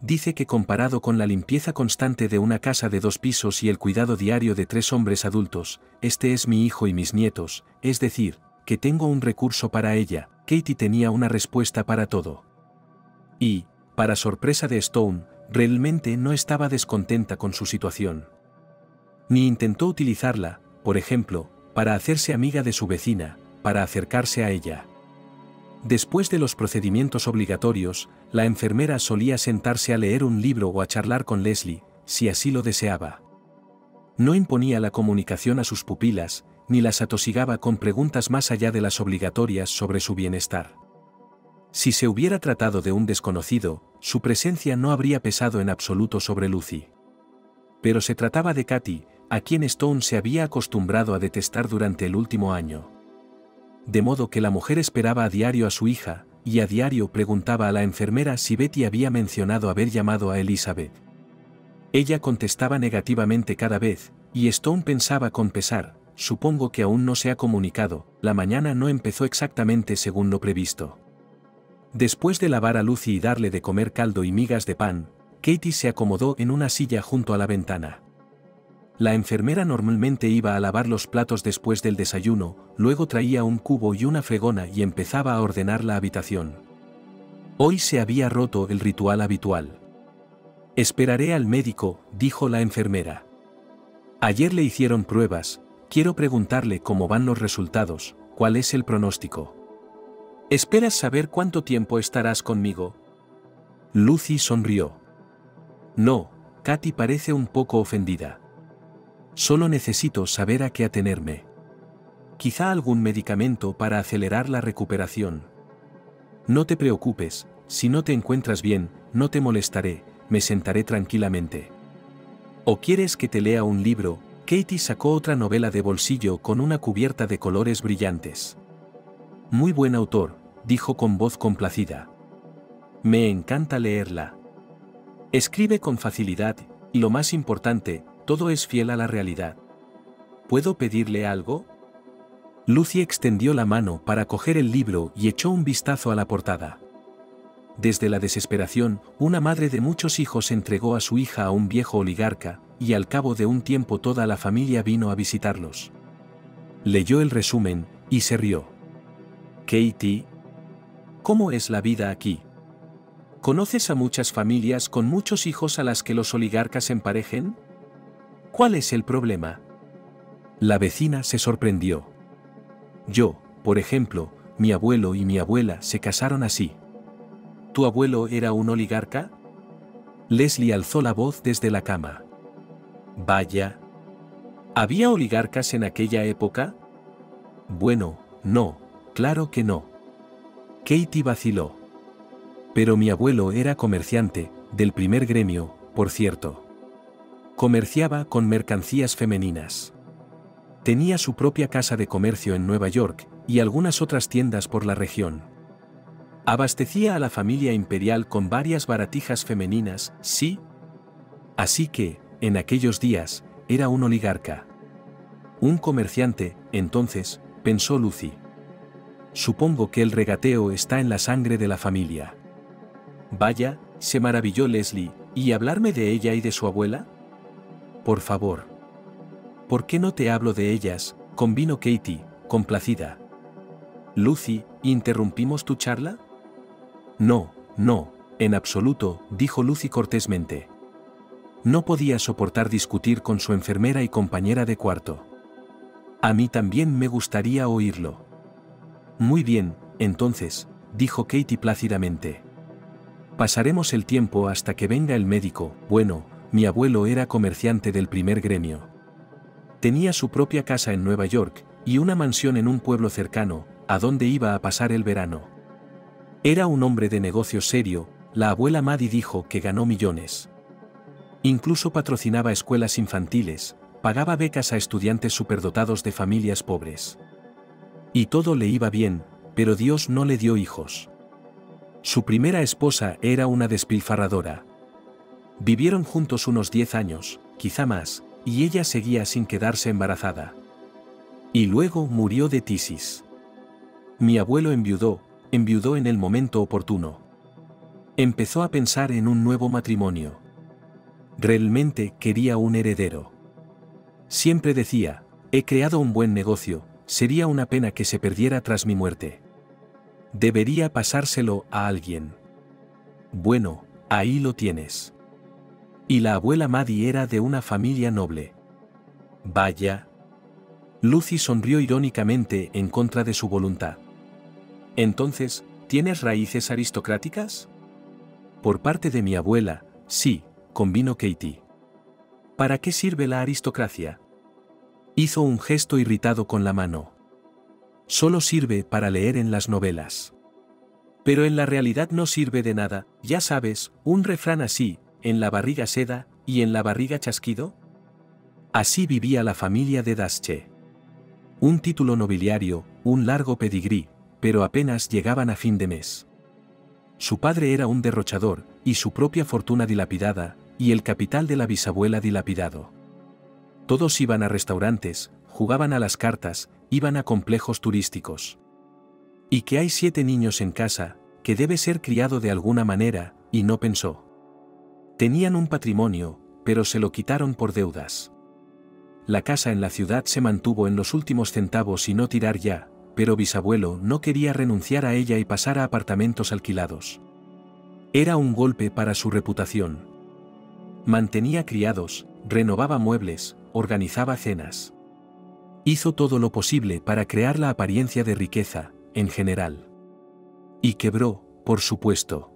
Dice que comparado con la limpieza constante de una casa de 2 pisos y el cuidado diario de 3 hombres adultos, este es mi hijo y mis nietos, es decir, que tengo un recurso para ella. Katy tenía una respuesta para todo. Y, para sorpresa de Stone, realmente no estaba descontenta con su situación. Ni intentó utilizarla, por ejemplo, para hacerse amiga de su vecina, para acercarse a ella. Después de los procedimientos obligatorios, la enfermera solía sentarse a leer un libro o a charlar con Leslie, si así lo deseaba. No imponía la comunicación a sus pupilas, ni las atosigaba con preguntas más allá de las obligatorias sobre su bienestar. Si se hubiera tratado de un desconocido, su presencia no habría pesado en absoluto sobre Lucy. Pero se trataba de Katy, a quien Stone se había acostumbrado a detestar durante el último año. De modo que la mujer esperaba a diario a su hija, y a diario preguntaba a la enfermera si Betty había mencionado haber llamado a Elizabeth. Ella contestaba negativamente cada vez, y Stone pensaba con pesar, supongo que aún no se ha comunicado, la mañana no empezó exactamente según lo previsto. Después de lavar a Lucy y darle de comer caldo y migas de pan, Katy se acomodó en una silla junto a la ventana. La enfermera normalmente iba a lavar los platos después del desayuno, luego traía un cubo y una fregona y empezaba a ordenar la habitación. Hoy se había roto el ritual habitual. Esperaré al médico, dijo la enfermera. Ayer le hicieron pruebas, quiero preguntarle cómo van los resultados, cuál es el pronóstico. ¿Esperas saber cuánto tiempo estarás conmigo? Lucy sonrió. No, Katy parece un poco ofendida. Solo necesito saber a qué atenerme. Quizá algún medicamento para acelerar la recuperación. No te preocupes, si no te encuentras bien, no te molestaré, me sentaré tranquilamente. ¿O quieres que te lea un libro? Katy sacó otra novela de bolsillo con una cubierta de colores brillantes. Muy buen autor, dijo con voz complacida. Me encanta leerla. Escribe con facilidad, y lo más importante, todo es fiel a la realidad. ¿Puedo pedirle algo? Lucy extendió la mano para coger el libro y echó un vistazo a la portada. Desde la desesperación, una madre de muchos hijos entregó a su hija a un viejo oligarca, y al cabo de un tiempo toda la familia vino a visitarlos. Leyó el resumen, y se rió. Katy, ¿cómo es la vida aquí? ¿Conoces a muchas familias con muchos hijos a las que los oligarcas emparejen? ¿Cuál es el problema? La vecina se sorprendió. Yo, por ejemplo, mi abuelo y mi abuela se casaron así. ¿Tu abuelo era un oligarca? Leslie alzó la voz desde la cama. Vaya. ¿Había oligarcas en aquella época? Bueno, no, claro que no. Katy vaciló. Pero mi abuelo era comerciante, del primer gremio, por cierto. Comerciaba con mercancías femeninas. Tenía su propia casa de comercio en Nueva York, y algunas otras tiendas por la región. Abastecía a la familia imperial con varias baratijas femeninas, ¿sí? Así que, en aquellos días, era un oligarca. Un comerciante, entonces, pensó Lucy. Supongo que el regateo está en la sangre de la familia. Vaya, se maravilló Leslie, ¿y hablarme de ella y de su abuela? Por favor. ¿Por qué no te hablo de ellas? Convino Katy, complacida. Lucy, ¿interrumpimos tu charla? No, no, en absoluto, dijo Lucy cortésmente. No podía soportar discutir con su enfermera y compañera de cuarto. A mí también me gustaría oírlo. Muy bien, entonces, dijo Katy plácidamente. Pasaremos el tiempo hasta que venga el médico. Bueno, Mi abuelo era comerciante del primer gremio. Tenía su propia casa en Nueva York, y una mansión en un pueblo cercano, a donde iba a pasar el verano. Era un hombre de negocios serio. La abuela Maddie dijo que ganó millones. Incluso patrocinaba escuelas infantiles, pagaba becas a estudiantes superdotados de familias pobres. Y todo le iba bien, pero Dios no le dio hijos. Su primera esposa era una despilfarradora. Vivieron juntos unos 10 años, quizá más, y ella seguía sin quedarse embarazada. Y luego murió de tisis. Mi abuelo enviudó en el momento oportuno. Empezó a pensar en un nuevo matrimonio. Realmente quería un heredero. Siempre decía, he creado un buen negocio, sería una pena que se perdiera tras mi muerte. Debería pasárselo a alguien. Bueno, ahí lo tienes. Y la abuela Maddie era de una familia noble. Vaya. Lucy sonrió irónicamente en contra de su voluntad. Entonces, ¿tienes raíces aristocráticas? Por parte de mi abuela, sí, convino Katie. ¿Para qué sirve la aristocracia? Hizo un gesto irritado con la mano. Solo sirve para leer en las novelas. Pero en la realidad no sirve de nada, ya sabes, un refrán así, en la barriga seda, y en la barriga chasquido. Así vivía la familia de Dasche. Un título nobiliario, un largo pedigrí, pero apenas llegaban a fin de mes. Su padre era un derrochador, y su propia fortuna dilapidada, y el capital de la bisabuela dilapidado. Todos iban a restaurantes, jugaban a las cartas, iban a complejos turísticos. Y que hay 7 niños en casa, que debe ser criado de alguna manera, y no pensó. Tenían un patrimonio, pero se lo quitaron por deudas. La casa en la ciudad se mantuvo en los últimos centavos y no tirar ya, pero bisabuelo no quería renunciar a ella y pasar a apartamentos alquilados. Era un golpe para su reputación. Mantenía criados, renovaba muebles, organizaba cenas. Hizo todo lo posible para crear la apariencia de riqueza, en general. Y quebró, por supuesto.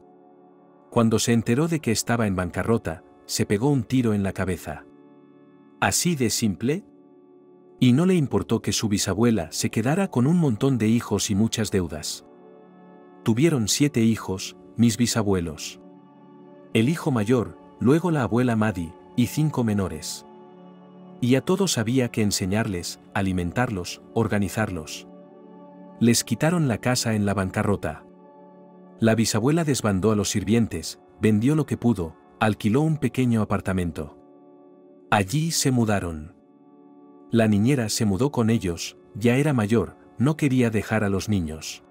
Cuando se enteró de que estaba en bancarrota, se pegó un tiro en la cabeza. ¿Así de simple? Y no le importó que su bisabuela se quedara con un montón de hijos y muchas deudas. Tuvieron 7 hijos, mis bisabuelos. El hijo mayor, luego la abuela Maddie, y 5 menores. Y a todos había que enseñarles, alimentarlos, organizarlos. Les quitaron la casa en la bancarrota. La bisabuela desbandó a los sirvientes, vendió lo que pudo, alquiló un pequeño apartamento. Allí se mudaron. La niñera se mudó con ellos, ya era mayor, no quería dejar a los niños.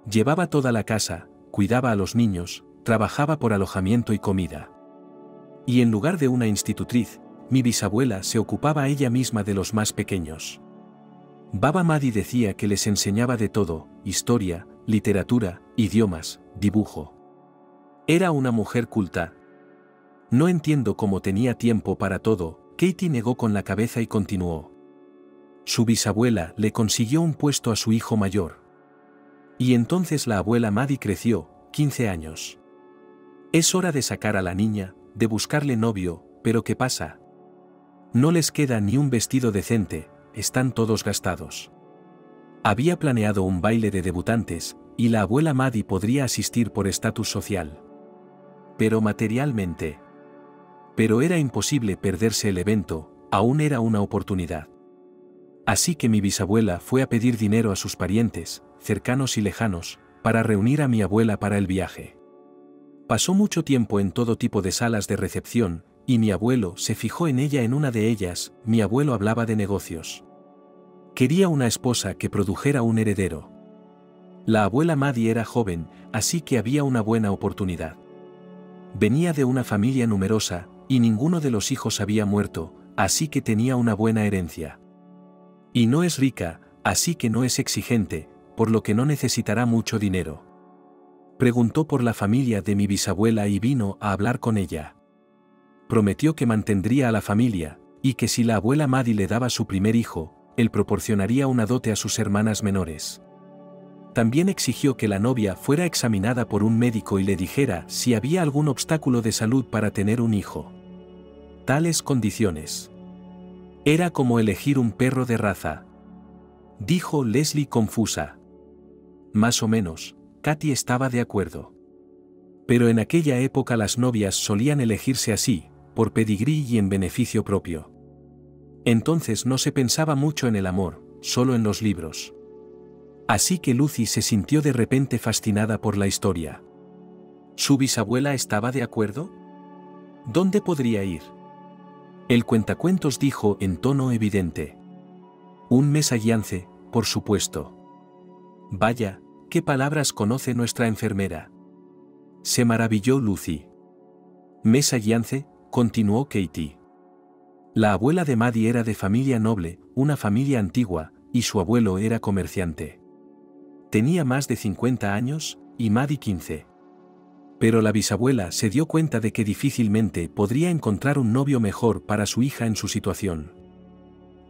Llevaba toda la casa, cuidaba a los niños, trabajaba por alojamiento y comida. Y en lugar de una institutriz, mi bisabuela se ocupaba ella misma de los más pequeños. Baba Maddie decía que les enseñaba de todo, historia, literatura, idiomas, dibujo. Era una mujer culta. No entiendo cómo tenía tiempo para todo, Katie negó con la cabeza y continuó. Su bisabuela le consiguió un puesto a su hijo mayor. Y entonces la abuela Maddie creció, 15 años. Es hora de sacar a la niña, de buscarle novio, pero ¿qué pasa? No les queda ni un vestido decente, están todos gastados. Había planeado un baile de debutantes, y la abuela Maddie podría asistir por estatus social. Pero materialmente. Pero era imposible perderse el evento, aún era una oportunidad. Así que mi bisabuela fue a pedir dinero a sus parientes, cercanos y lejanos, para reunir a mi abuela para el viaje. Pasó mucho tiempo en todo tipo de salas de recepción, y mi abuelo se fijó en ella en una de ellas. Mi abuelo hablaba de negocios. Quería una esposa que produjera un heredero. La abuela Maddie era joven, así que había una buena oportunidad. Venía de una familia numerosa, y ninguno de los hijos había muerto, así que tenía una buena herencia. Y no es rica, así que no es exigente, por lo que no necesitará mucho dinero. Preguntó por la familia de mi bisabuela y vino a hablar con ella. Prometió que mantendría a la familia, y que si la abuela Maddie le daba su primer hijo, él proporcionaría una dote a sus hermanas menores. También exigió que la novia fuera examinada por un médico y le dijera si había algún obstáculo de salud para tener un hijo. tales condiciones. Era como elegir un perro de raza. Dijo Leslie confusa. Más o menos, Katy estaba de acuerdo. Pero en aquella época las novias solían elegirse así, por pedigrí y en beneficio propio. Entonces no se pensaba mucho en el amor, solo en los libros. Así que Lucy se sintió de repente fascinada por la historia. ¿Su bisabuela estaba de acuerdo? ¿Dónde podría ir? El cuentacuentos dijo en tono evidente. Un mesalliance, por supuesto. Vaya, ¿qué palabras conoce nuestra enfermera? Se maravilló Lucy. Mesalliance, continuó Katie. La abuela de Maddie era de familia noble, una familia antigua, y su abuelo era comerciante. Tenía más de 50 años, y Maddie 15. Pero la bisabuela se dio cuenta de que difícilmente podría encontrar un novio mejor para su hija en su situación.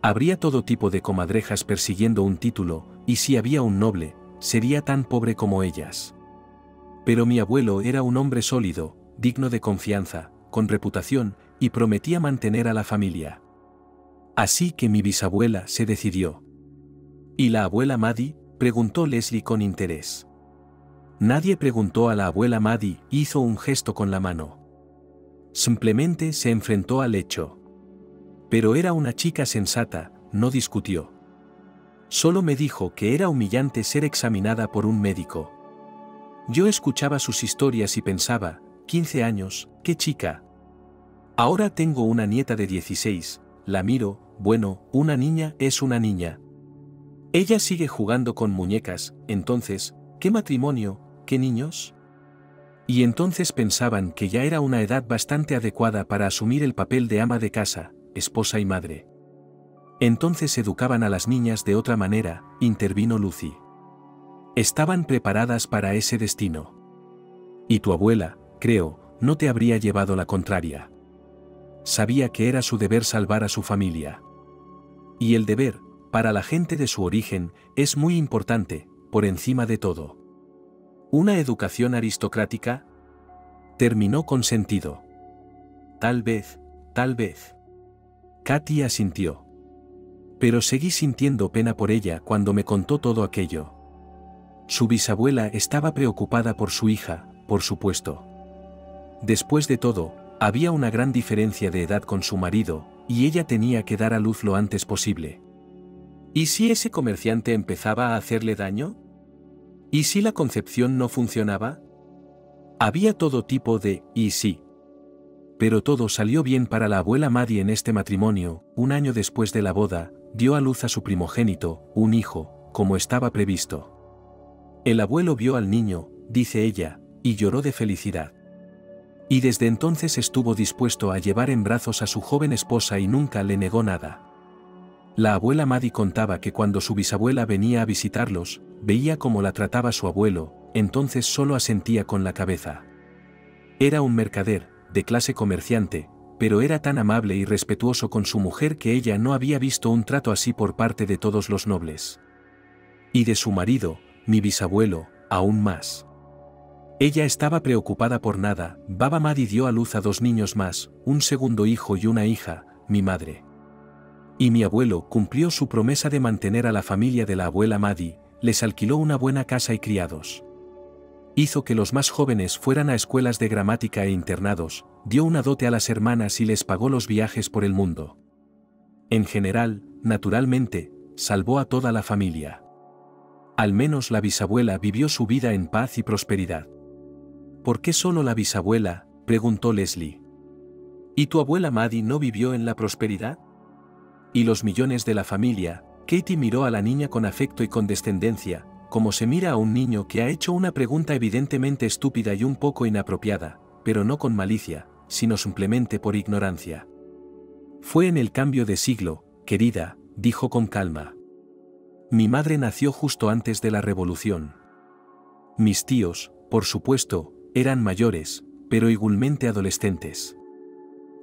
Habría todo tipo de comadrejas persiguiendo un título, y si había un noble, sería tan pobre como ellas. Pero mi abuelo era un hombre sólido, digno de confianza, con reputación, y prometía mantener a la familia. Así que mi bisabuela se decidió. ¿Y la abuela Maddie?, preguntó Leslie con interés. Nadie preguntó a la abuela Maddie, hizo un gesto con la mano. Simplemente se enfrentó al hecho. Pero era una chica sensata, no discutió. Solo me dijo que era humillante ser examinada por un médico. Yo escuchaba sus historias y pensaba, 15 años, qué chica. Ahora tengo una nieta de 16, la miro, bueno, una niña es una niña. Ella sigue jugando con muñecas, entonces, ¿qué matrimonio, qué niños? Y entonces pensaban que ya era una edad bastante adecuada para asumir el papel de ama de casa, esposa y madre. Entonces educaban a las niñas de otra manera, intervino Lucy. Estaban preparadas para ese destino. Y tu abuela, creo, no te habría llevado la contraria. Sabía que era su deber salvar a su familia. Y el deber, para la gente de su origen, es muy importante, por encima de todo. ¿Una educación aristocrática? Terminó con sentido. Tal vez, tal vez. Katy asintió. Pero seguí sintiendo pena por ella cuando me contó todo aquello. Su bisabuela estaba preocupada por su hija, por supuesto. Después de todo, había una gran diferencia de edad con su marido, y ella tenía que dar a luz lo antes posible. ¿Y si ese comerciante empezaba a hacerle daño? ¿Y si la concepción no funcionaba? Había todo tipo de «y sí». Pero todo salió bien para la abuela Maddie en este matrimonio. Un año después de la boda, dio a luz a su primogénito, un hijo, como estaba previsto. El abuelo vio al niño, dice ella, y lloró de felicidad. Y desde entonces estuvo dispuesto a llevar en brazos a su joven esposa y nunca le negó nada. La abuela Maddie contaba que cuando su bisabuela venía a visitarlos, veía cómo la trataba su abuelo, entonces solo asentía con la cabeza. Era un mercader, de clase comerciante, pero era tan amable y respetuoso con su mujer que ella no había visto un trato así por parte de todos los nobles. Y de su marido, mi bisabuelo, aún más. Ella estaba preocupada por nada. Baba Maddie dio a luz a 2 niños más, un segundo hijo y una hija, mi madre. Y mi abuelo cumplió su promesa de mantener a la familia de la abuela Maddie, les alquiló una buena casa y criados. Hizo que los más jóvenes fueran a escuelas de gramática e internados, dio una dote a las hermanas y les pagó los viajes por el mundo. En general, naturalmente, salvó a toda la familia. Al menos la bisabuela vivió su vida en paz y prosperidad. ¿Por qué solo la bisabuela?, preguntó Leslie. ¿Y tu abuela Maddie no vivió en la prosperidad? ¿Y los millones de la familia? Katie miró a la niña con afecto y condescendencia, como se mira a un niño que ha hecho una pregunta evidentemente estúpida y un poco inapropiada, pero no con malicia, sino simplemente por ignorancia. Fue en el cambio de siglo, querida, dijo con calma. Mi madre nació justo antes de la revolución. Mis tíos, por supuesto, eran mayores, pero igualmente adolescentes.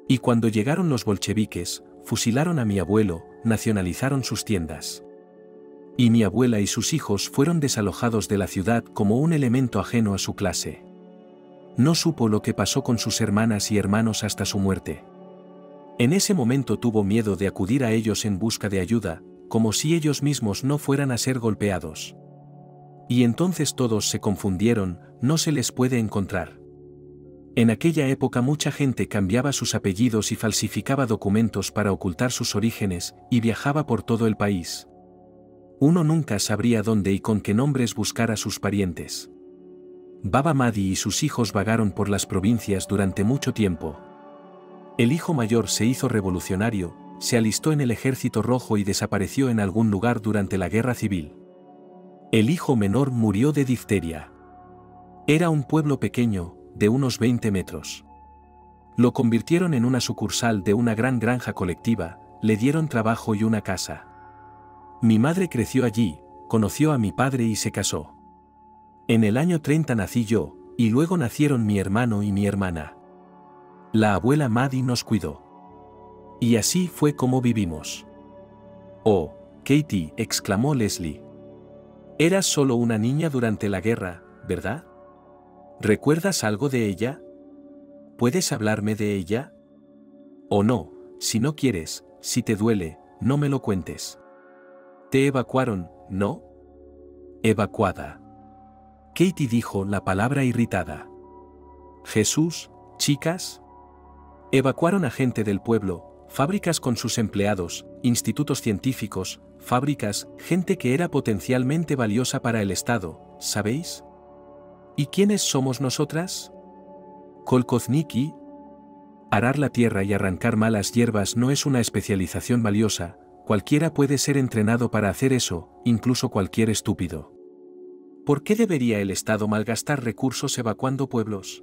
Y cuando llegaron los bolcheviques, fusilaron a mi abuelo, nacionalizaron sus tiendas. Y mi abuela y sus hijos fueron desalojados de la ciudad como un elemento ajeno a su clase. No supo lo que pasó con sus hermanas y hermanos hasta su muerte. En ese momento tuvo miedo de acudir a ellos en busca de ayuda, como si ellos mismos no fueran a ser golpeados. Y entonces todos se confundieron, no se les puede encontrar. En aquella época mucha gente cambiaba sus apellidos y falsificaba documentos para ocultar sus orígenes, y viajaba por todo el país. Uno nunca sabría dónde y con qué nombres buscar a sus parientes. Baba Mahdi y sus hijos vagaron por las provincias durante mucho tiempo. El hijo mayor se hizo revolucionario, se alistó en el ejército rojo y desapareció en algún lugar durante la guerra civil. El hijo menor murió de difteria. Era un pueblo pequeño, de unos 20 metros. Lo convirtieron en una sucursal de una gran granja colectiva, le dieron trabajo y una casa. Mi madre creció allí, conoció a mi padre y se casó. En el año 30 nací yo, y luego nacieron mi hermano y mi hermana. La abuela Mahdi nos cuidó. Y así fue como vivimos. Oh, Katie, exclamó Leslie. Eras solo una niña durante la guerra, ¿verdad? ¿Recuerdas algo de ella? ¿Puedes hablarme de ella? O no, si no quieres, si te duele, no me lo cuentes. Te evacuaron, ¿no? Evacuada. Katie dijo la palabra irritada. Jesús, chicas. Evacuaron a gente del pueblo, fábricas con sus empleados, institutos científicos, fábricas, gente que era potencialmente valiosa para el Estado, ¿sabéis? ¿Y quiénes somos nosotras? Kolkozniki. Arar la tierra y arrancar malas hierbas no es una especialización valiosa, cualquiera puede ser entrenado para hacer eso, incluso cualquier estúpido. ¿Por qué debería el Estado malgastar recursos evacuando pueblos?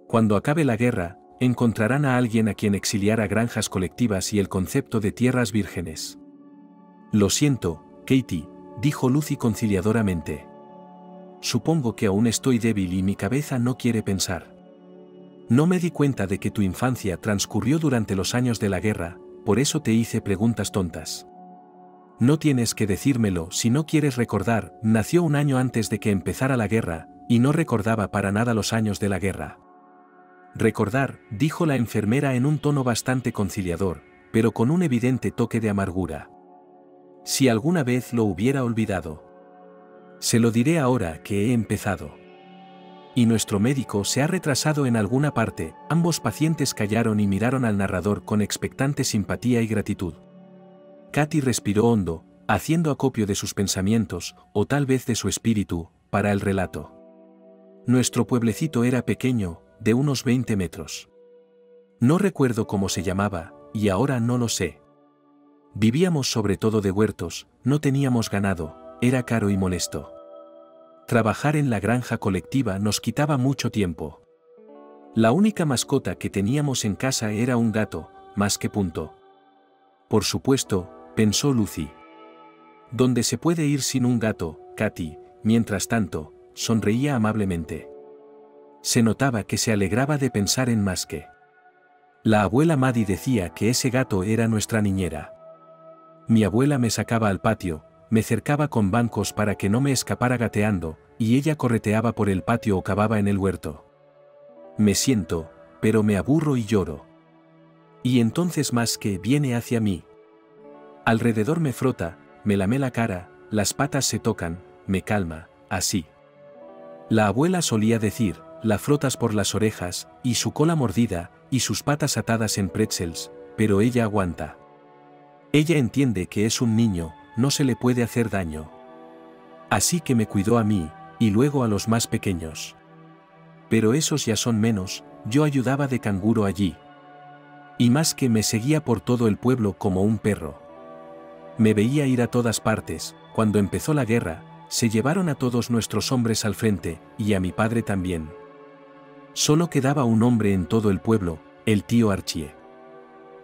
Cuando acabe la guerra, encontrarán a alguien a quien exiliar a granjas colectivas y el concepto de tierras vírgenes. Lo siento, Katie, dijo Lucy conciliadoramente. Supongo que aún estoy débil y mi cabeza no quiere pensar. No me di cuenta de que tu infancia transcurrió durante los años de la guerra, por eso te hice preguntas tontas. No tienes que decírmelo si no quieres recordar, nació un año antes de que empezara la guerra, y no recordaba para nada los años de la guerra. Recordar, dijo la enfermera en un tono bastante conciliador, pero con un evidente toque de amargura. Si alguna vez lo hubiera olvidado. Se lo diré ahora que he empezado. Y nuestro médico se ha retrasado en alguna parte. Ambos pacientes callaron y miraron al narrador con expectante simpatía y gratitud. Katy respiró hondo, haciendo acopio de sus pensamientos, o tal vez de su espíritu, para el relato. Nuestro pueblecito era pequeño, de unos 20 metros. No recuerdo cómo se llamaba, y ahora no lo sé. Vivíamos sobre todo de huertos, no teníamos ganado, era caro y molesto. Trabajar en la granja colectiva nos quitaba mucho tiempo. La única mascota que teníamos en casa era un gato, más que punto. Por supuesto, pensó Lucy. ¿Dónde se puede ir sin un gato, Katy? Mientras tanto, sonreía amablemente. Se notaba que se alegraba de pensar en más que. La abuela Mahdi decía que ese gato era nuestra niñera. Mi abuela me sacaba al patio, me cercaba con bancos para que no me escapara gateando, y ella correteaba por el patio o cavaba en el huerto. Me siento, pero me aburro y lloro. Y entonces más que viene hacia mí. Alrededor me frota, me lame la cara, las patas se tocan, me calma, así. La abuela solía decir, la frotas por las orejas, y su cola mordida, y sus patas atadas en pretzels, pero ella aguanta. Ella entiende que es un niño, no se le puede hacer daño. Así que me cuidó a mí, y luego a los más pequeños. Pero esos ya son menos, yo ayudaba de canguro allí. Y más que me seguía por todo el pueblo como un perro. Me veía ir a todas partes. Cuando empezó la guerra, se llevaron a todos nuestros hombres al frente, y a mi padre también. Solo quedaba un hombre en todo el pueblo, el tío Archie.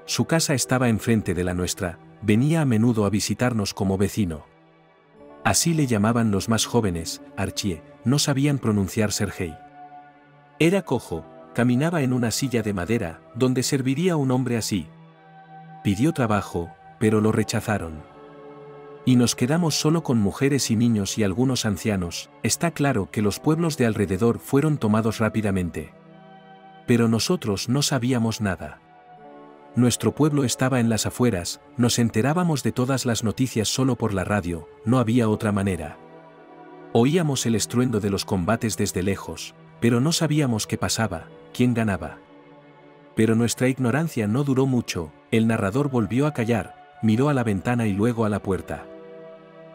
Su casa estaba enfrente de la nuestra, venía a menudo a visitarnos como vecino. Así le llamaban los más jóvenes, Archie, no sabían pronunciar Sergei. Era cojo, caminaba en una silla de madera, donde serviría un hombre así. Pidió trabajo, pero lo rechazaron. Y nos quedamos solo con mujeres y niños y algunos ancianos. Está claro que los pueblos de alrededor fueron tomados rápidamente. Pero nosotros no sabíamos nada. Nuestro pueblo estaba en las afueras, nos enterábamos de todas las noticias solo por la radio, no había otra manera. Oíamos el estruendo de los combates desde lejos, pero no sabíamos qué pasaba, quién ganaba. Pero nuestra ignorancia no duró mucho, el narrador volvió a callar, miró a la ventana y luego a la puerta.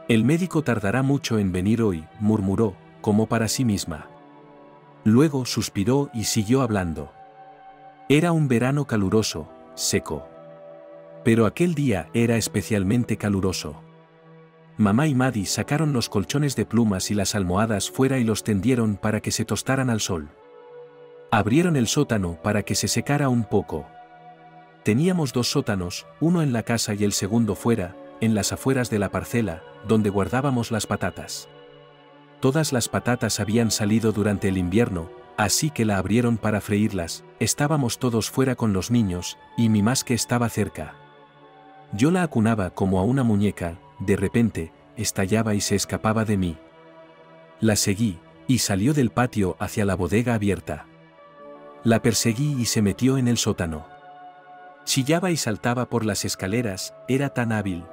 El médico tardará mucho en venir hoy, murmuró, como para sí misma. Luego suspiró y siguió hablando. Era un verano caluroso, seco. Pero aquel día era especialmente caluroso. Mamá y Maddie sacaron los colchones de plumas y las almohadas fuera y los tendieron para que se tostaran al sol. Abrieron el sótano para que se secara un poco. Teníamos 2 sótanos, uno en la casa y el segundo fuera, en las afueras de la parcela, donde guardábamos las patatas. Todas las patatas habían salido durante el invierno, así que la abrieron para freírlas. Estábamos todos fuera con los niños, y mi masque estaba cerca. Yo la acunaba como a una muñeca, de repente, estallaba y se escapaba de mí. La seguí, y salió del patio hacia la bodega abierta. La perseguí y se metió en el sótano. Chillaba y saltaba por las escaleras, era tan hábil.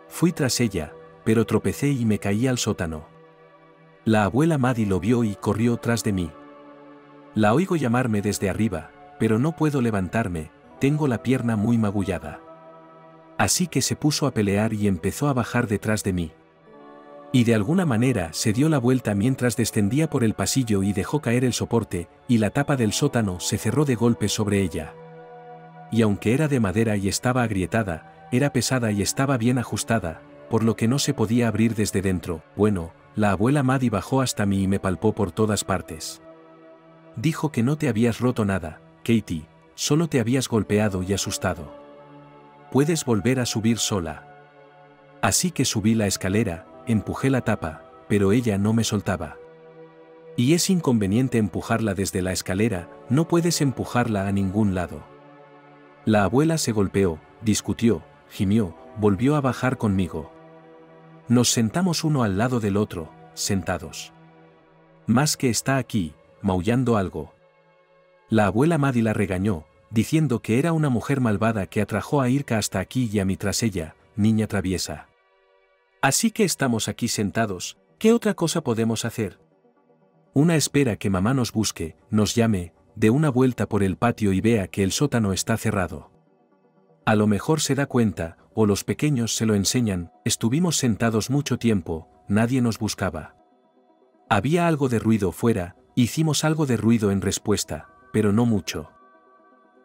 Fui tras ella, pero tropecé y me caí al sótano. La abuela Maddie lo vio y corrió tras de mí. La oigo llamarme desde arriba, pero no puedo levantarme, tengo la pierna muy magullada. Así que se puso a pelear y empezó a bajar detrás de mí. Y de alguna manera se dio la vuelta mientras descendía por el pasillo y dejó caer el soporte, y la tapa del sótano se cerró de golpe sobre ella. Y aunque era de madera y estaba agrietada, era pesada y estaba bien ajustada, por lo que no se podía abrir desde dentro. Bueno, la abuela Maddie bajó hasta mí y me palpó por todas partes. Dijo que no te habías roto nada, Katie, solo te habías golpeado y asustado. Puedes volver a subir sola. Así que subí la escalera, empujé la tapa, pero ella no me soltaba. Y es inconveniente empujarla desde la escalera, no puedes empujarla a ningún lado. La abuela se golpeó, discutió, gimió, volvió a bajar conmigo. Nos sentamos uno al lado del otro, sentados. Más que está aquí, maullando algo. La abuela Maddie la regañó, diciendo que era una mujer malvada que atrajo a Irka hasta aquí y a mí tras ella, niña traviesa. Así que estamos aquí sentados, ¿qué otra cosa podemos hacer? Una espera que mamá nos busque, nos llame, dé una vuelta por el patio y vea que el sótano está cerrado. A lo mejor se da cuenta, o los pequeños se lo enseñan. Estuvimos sentados mucho tiempo, nadie nos buscaba. Había algo de ruido fuera, hicimos algo de ruido en respuesta, pero no mucho.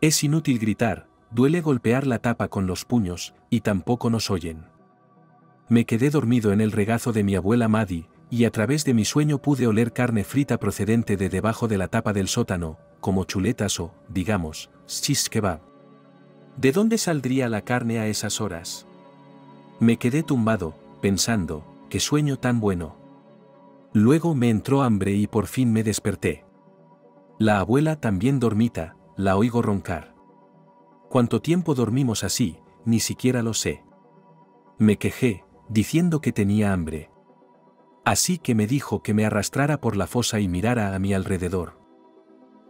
Es inútil gritar, duele golpear la tapa con los puños, y tampoco nos oyen. Me quedé dormido en el regazo de mi abuela Maddie, y a través de mi sueño pude oler carne frita procedente de debajo de la tapa del sótano, como chuletas o, digamos, shish kebab. ¿De dónde saldría la carne a esas horas? Me quedé tumbado, pensando, qué sueño tan bueno. Luego me entró hambre y por fin me desperté. La abuela también dormita, la oigo roncar. ¿Cuánto tiempo dormimos así? Ni siquiera lo sé. Me quejé, diciendo que tenía hambre. Así que me dijo que me arrastrara por la fosa y mirara a mi alrededor.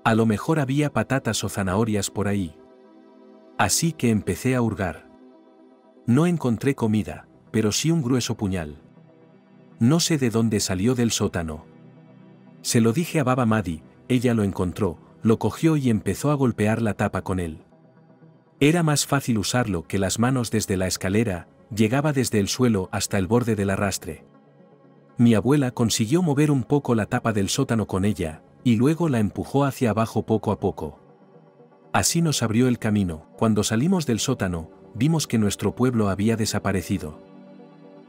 A lo mejor había patatas o zanahorias por ahí. Así que empecé a hurgar. No encontré comida, pero sí un grueso puñal. No sé de dónde salió del sótano. Se lo dije a Baba Maddie, ella lo encontró, lo cogió y empezó a golpear la tapa con él. Era más fácil usarlo que las manos desde la escalera, llegaba desde el suelo hasta el borde del arrastre. Mi abuela consiguió mover un poco la tapa del sótano con ella, y luego la empujó hacia abajo poco a poco. Así nos abrió el camino. Cuando salimos del sótano, vimos que nuestro pueblo había desaparecido.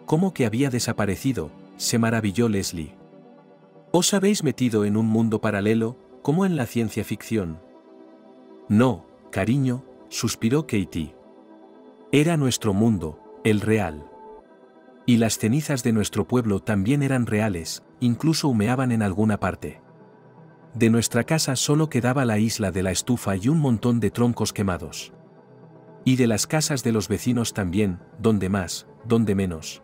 ¿Cómo que había desaparecido?, se maravilló Leslie. ¿Os habéis metido en un mundo paralelo, como en la ciencia ficción? No, cariño, suspiró Katie. Era nuestro mundo, el real. Y las cenizas de nuestro pueblo también eran reales, incluso humeaban en alguna parte. De nuestra casa solo quedaba la isla de la estufa y un montón de troncos quemados. Y de las casas de los vecinos también, donde más, donde menos.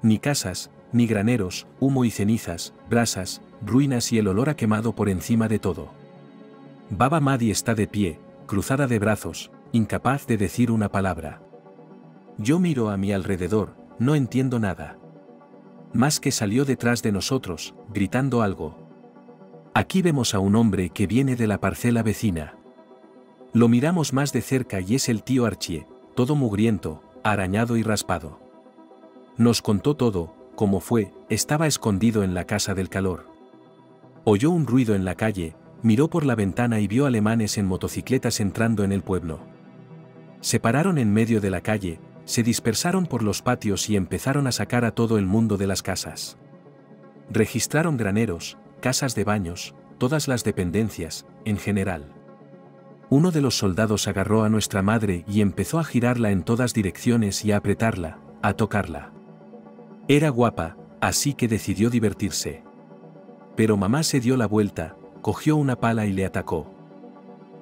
Ni casas, ni graneros, humo y cenizas, brasas, ruinas y el olor a quemado por encima de todo. Baba Maddie está de pie, cruzada de brazos, incapaz de decir una palabra. Yo miro a mi alrededor, no entiendo nada. Más que salió detrás de nosotros, gritando algo. Aquí vemos a un hombre que viene de la parcela vecina. Lo miramos más de cerca y es el tío Archie, todo mugriento, arañado y raspado. Nos contó todo, cómo fue, estaba escondido en la casa del calor. Oyó un ruido en la calle, miró por la ventana y vio alemanes en motocicletas entrando en el pueblo. Se pararon en medio de la calle, se dispersaron por los patios y empezaron a sacar a todo el mundo de las casas. Registraron graneros, casas de baños, todas las dependencias, en general. Uno de los soldados agarró a nuestra madre y empezó a girarla en todas direcciones y a apretarla, a tocarla. Era guapa, así que decidió divertirse. Pero mamá se dio la vuelta, cogió una pala y le atacó.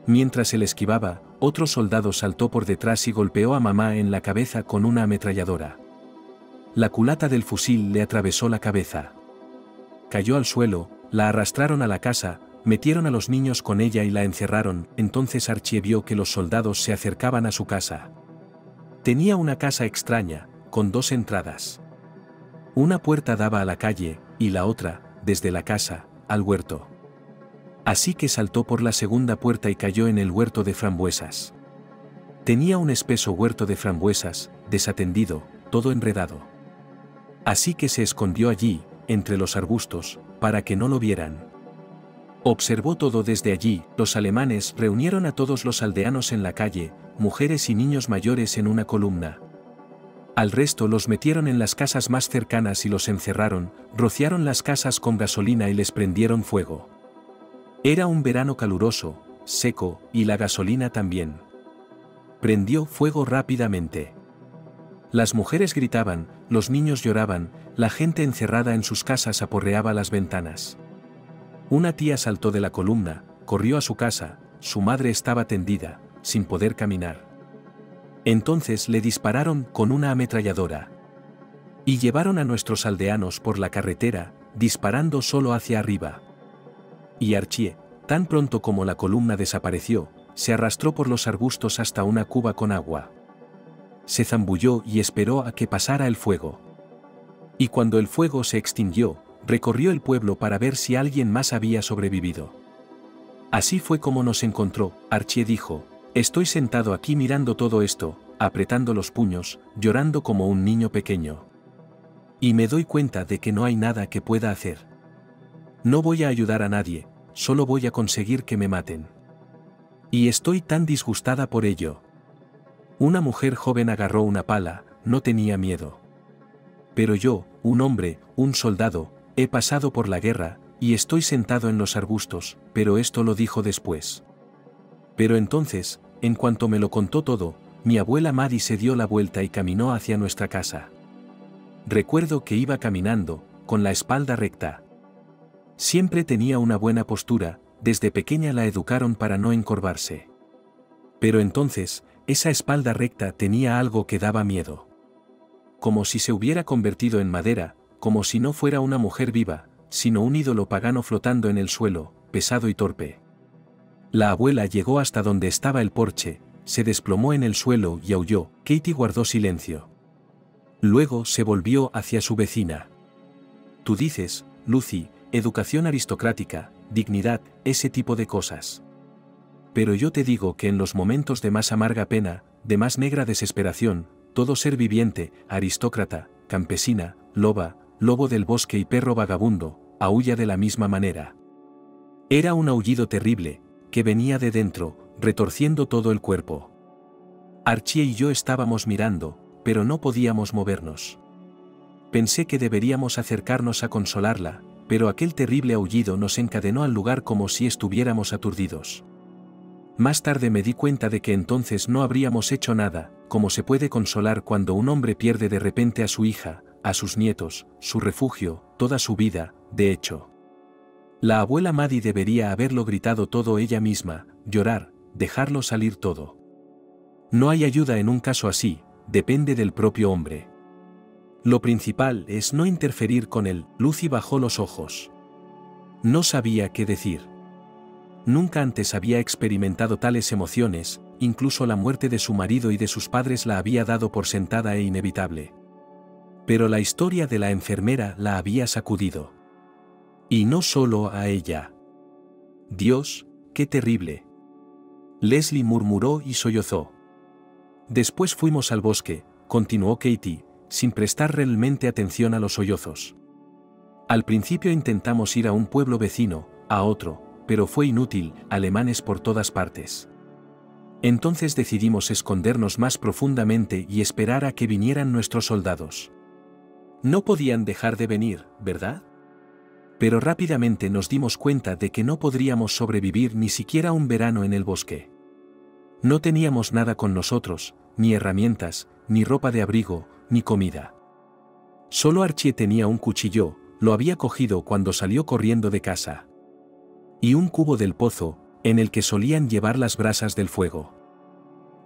Mientras él esquivaba, otro soldado saltó por detrás y golpeó a mamá en la cabeza con una ametralladora. La culata del fusil le atravesó la cabeza. Cayó al suelo, la arrastraron a la casa, metieron a los niños con ella y la encerraron. Entonces Archie vio que los soldados se acercaban a su casa. Tenía una casa extraña, con 2 entradas. Una puerta daba a la calle, y la otra, desde la casa, al huerto. Así que saltó por la segunda puerta y cayó en el huerto de frambuesas. Tenía un espeso huerto de frambuesas, desatendido, todo enredado. Así que se escondió allí, entre los arbustos, para que no lo vieran. Observó todo desde allí. Los alemanes reunieron a todos los aldeanos en la calle, mujeres y niños mayores en una columna. Al resto los metieron en las casas más cercanas y los encerraron, rociaron las casas con gasolina y les prendieron fuego. Era un verano caluroso, seco, y la gasolina también. Prendió fuego rápidamente. Las mujeres gritaban, los niños lloraban, la gente encerrada en sus casas aporreaba las ventanas. Una tía saltó de la columna, corrió a su casa, su madre estaba tendida, sin poder caminar. Entonces le dispararon con una ametralladora. Y llevaron a nuestros aldeanos por la carretera, disparando solo hacia arriba. Y Archie, tan pronto como la columna desapareció, se arrastró por los arbustos hasta una cuba con agua. Se zambulló y esperó a que pasara el fuego. Y cuando el fuego se extinguió, recorrió el pueblo para ver si alguien más había sobrevivido. Así fue como nos encontró. Archie dijo: estoy sentado aquí mirando todo esto, apretando los puños, llorando como un niño pequeño. Y me doy cuenta de que no hay nada que pueda hacer. No voy a ayudar a nadie, solo voy a conseguir que me maten. Y estoy tan disgustada por ello. Una mujer joven agarró una pala, no tenía miedo. Pero yo, un hombre, un soldado, he pasado por la guerra, y estoy sentado en los arbustos, pero esto lo dijo después. Pero entonces, en cuanto me lo contó todo, mi abuela Maddie se dio la vuelta y caminó hacia nuestra casa. Recuerdo que iba caminando, con la espalda recta. Siempre tenía una buena postura, desde pequeña la educaron para no encorvarse. Pero entonces, esa espalda recta tenía algo que daba miedo. Como si se hubiera convertido en madera, como si no fuera una mujer viva, sino un ídolo pagano flotando en el suelo, pesado y torpe. La abuela llegó hasta donde estaba el porche, se desplomó en el suelo y aulló. Katie guardó silencio. Luego se volvió hacia su vecina. Tú dices, Lucy, educación aristocrática, dignidad, ese tipo de cosas. Pero yo te digo que en los momentos de más amarga pena, de más negra desesperación, todo ser viviente, aristócrata, campesina, loba, lobo del bosque y perro vagabundo, aúlla de la misma manera. Era un aullido terrible, que venía de dentro, retorciendo todo el cuerpo. Archie y yo estábamos mirando, pero no podíamos movernos. Pensé que deberíamos acercarnos a consolarla, pero aquel terrible aullido nos encadenó al lugar como si estuviéramos aturdidos. Más tarde me di cuenta de que entonces no habríamos hecho nada, como se puede consolar cuando un hombre pierde de repente a su hija, a sus nietos, su refugio, toda su vida, de hecho. La abuela Maddie debería haberlo gritado todo ella misma, llorar, dejarlo salir todo. No hay ayuda en un caso así, depende del propio hombre. Lo principal es no interferir con él. Lucy bajó los ojos. No sabía qué decir. Nunca antes había experimentado tales emociones, incluso la muerte de su marido y de sus padres la había dado por sentada e inevitable. Pero la historia de la enfermera la había sacudido. Y no solo a ella. Dios, qué terrible. Leslie murmuró y sollozó. Después fuimos al bosque, continuó Katie, sin prestar realmente atención a los sollozos. Al principio intentamos ir a un pueblo vecino, a otro, pero fue inútil, alemanes por todas partes. Entonces decidimos escondernos más profundamente y esperar a que vinieran nuestros soldados. No podían dejar de venir, ¿verdad? Pero rápidamente nos dimos cuenta de que no podríamos sobrevivir ni siquiera un verano en el bosque. No teníamos nada con nosotros, ni herramientas, ni ropa de abrigo, ni comida. Solo Archie tenía un cuchillo, lo había cogido cuando salió corriendo de casa. Y un cubo del pozo, en el que solían llevar las brasas del fuego.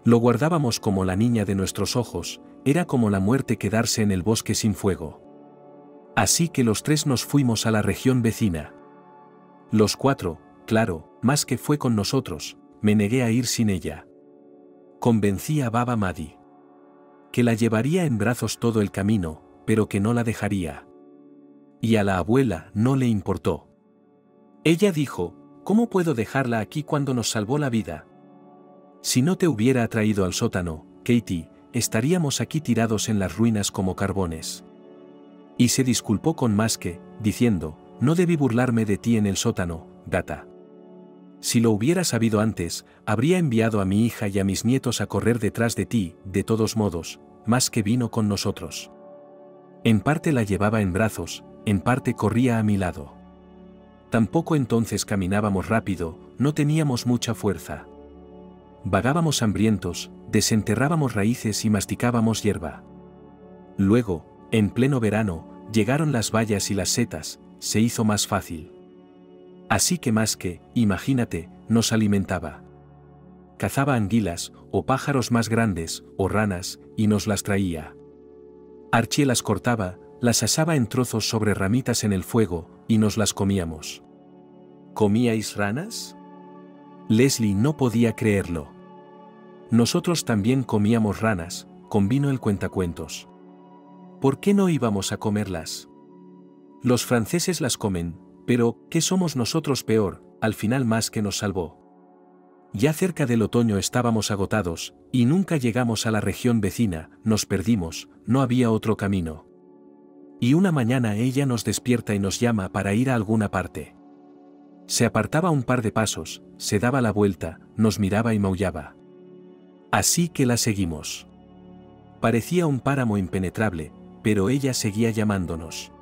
Lo guardábamos como la niña de nuestros ojos, era como la muerte quedarse en el bosque sin fuego. Así que los tres nos fuimos a la región vecina. Los cuatro, claro, más que fue con nosotros, me negué a ir sin ella. Convencí a Baba Maddie. Que la llevaría en brazos todo el camino, pero que no la dejaría. Y a la abuela no le importó. Ella dijo, ¿cómo puedo dejarla aquí cuando nos salvó la vida? Si no te hubiera traído al sótano, Katie, estaríamos aquí tirados en las ruinas como carbones. Y se disculpó con Maske, diciendo, no debí burlarme de ti en el sótano, gata. Si lo hubiera sabido antes, habría enviado a mi hija y a mis nietos a correr detrás de ti, de todos modos, Maske vino con nosotros. En parte la llevaba en brazos, en parte corría a mi lado. Tampoco entonces caminábamos rápido, no teníamos mucha fuerza. Vagábamos hambrientos, desenterrábamos raíces y masticábamos hierba. Luego, en pleno verano, llegaron las bayas y las setas, se hizo más fácil. Así que Maske, imagínate, nos alimentaba. Cazaba anguilas, o pájaros más grandes, o ranas, y nos las traía. Archie las cortaba, las asaba en trozos sobre ramitas en el fuego, y nos las comíamos. ¿Comíais ranas? Leslie no podía creerlo. Nosotros también comíamos ranas, convino el cuentacuentos. ¿Por qué no íbamos a comerlas? Los franceses las comen, pero, ¿qué somos nosotros peor? Al final Maske nos salvó. Ya cerca del otoño estábamos agotados, y nunca llegamos a la región vecina, nos perdimos, no había otro camino. Y una mañana ella nos despierta y nos llama para ir a alguna parte. Se apartaba un par de pasos, se daba la vuelta, nos miraba y maullaba. Así que la seguimos. Parecía un páramo impenetrable, pero ella seguía llamándonos.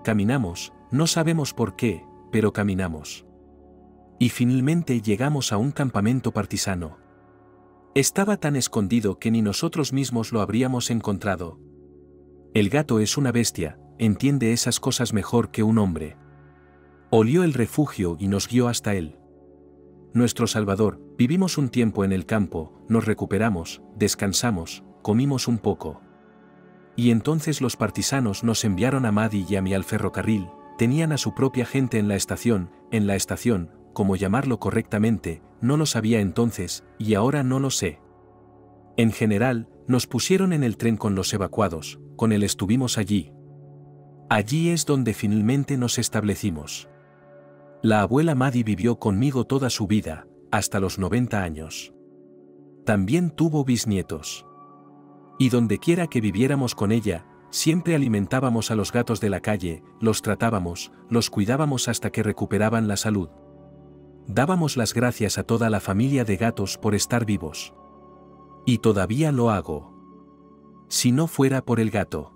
Caminamos, no sabemos por qué, pero caminamos. Y finalmente llegamos a un campamento partisano. Estaba tan escondido que ni nosotros mismos lo habríamos encontrado. El gato es una bestia, entiende esas cosas mejor que un hombre. Olió el refugio y nos guió hasta él. Nuestro Salvador, vivimos un tiempo en el campo, nos recuperamos, descansamos, comimos un poco. Y entonces los partisanos nos enviaron a Maddie y a mí al ferrocarril, tenían a su propia gente en la estación, como llamarlo correctamente, no lo sabía entonces, y ahora no lo sé. En general, nos pusieron en el tren con los evacuados, con él estuvimos allí. Allí es donde finalmente nos establecimos. La abuela Maddie vivió conmigo toda su vida, hasta los 90 años. También tuvo bisnietos. Y dondequiera que viviéramos con ella, siempre alimentábamos a los gatos de la calle, los tratábamos, los cuidábamos hasta que recuperaban la salud. Dábamos las gracias a toda la familia de gatos por estar vivos. Y todavía lo hago. Si no fuera por el gato,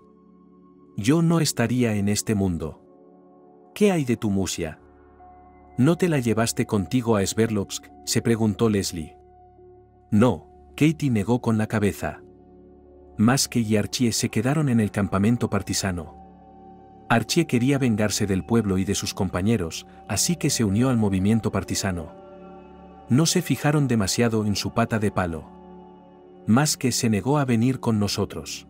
yo no estaría en este mundo. ¿Qué hay de tu Musia? ¿No te la llevaste contigo a Sverdlovsk?, se preguntó Leslie. No, Katie negó con la cabeza. Maske y Archie se quedaron en el campamento partisano. Archie quería vengarse del pueblo y de sus compañeros, así que se unió al movimiento partisano. No se fijaron demasiado en su pata de palo. Maske se negó a venir con nosotros.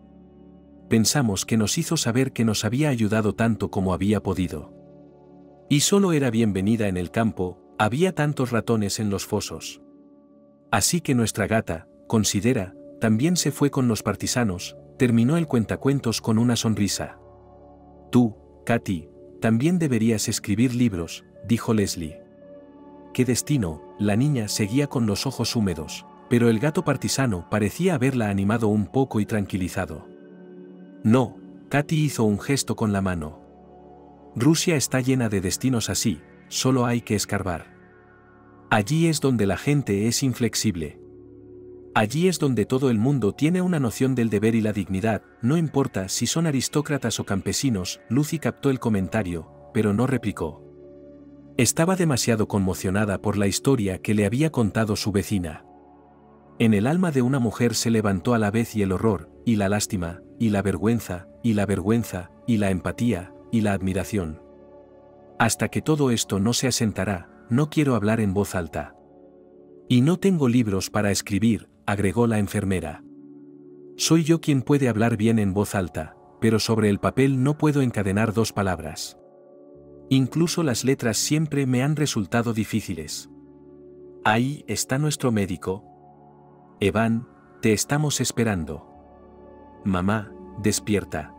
Pensamos que nos hizo saber que nos había ayudado tanto como había podido. Y solo era bienvenida en el campo, había tantos ratones en los fosos. Así que nuestra gata, considera, también se fue con los partisanos, terminó el cuentacuentos con una sonrisa. Tú, Katy, también deberías escribir libros, dijo Leslie. ¡Qué destino! La niña seguía con los ojos húmedos, pero el gato partisano parecía haberla animado un poco y tranquilizado. No, Katy hizo un gesto con la mano. Rusia está llena de destinos así, solo hay que escarbar. Allí es donde la gente es inflexible. Allí es donde todo el mundo tiene una noción del deber y la dignidad, no importa si son aristócratas o campesinos. Lucy captó el comentario, pero no replicó. Estaba demasiado conmocionada por la historia que le había contado su vecina. En el alma de una mujer se levantó a la vez y el horror, y la lástima, y la vergüenza, y la vergüenza, y la empatía, y la admiración. Hasta que todo esto no se asentará, no quiero hablar en voz alta. Y no tengo libros para escribir, agregó la enfermera. Soy yo quien puede hablar bien en voz alta, pero sobre el papel no puedo encadenar dos palabras. Incluso las letras siempre me han resultado difíciles. Ahí está nuestro médico. Evan, te estamos esperando. Mamá, despierta.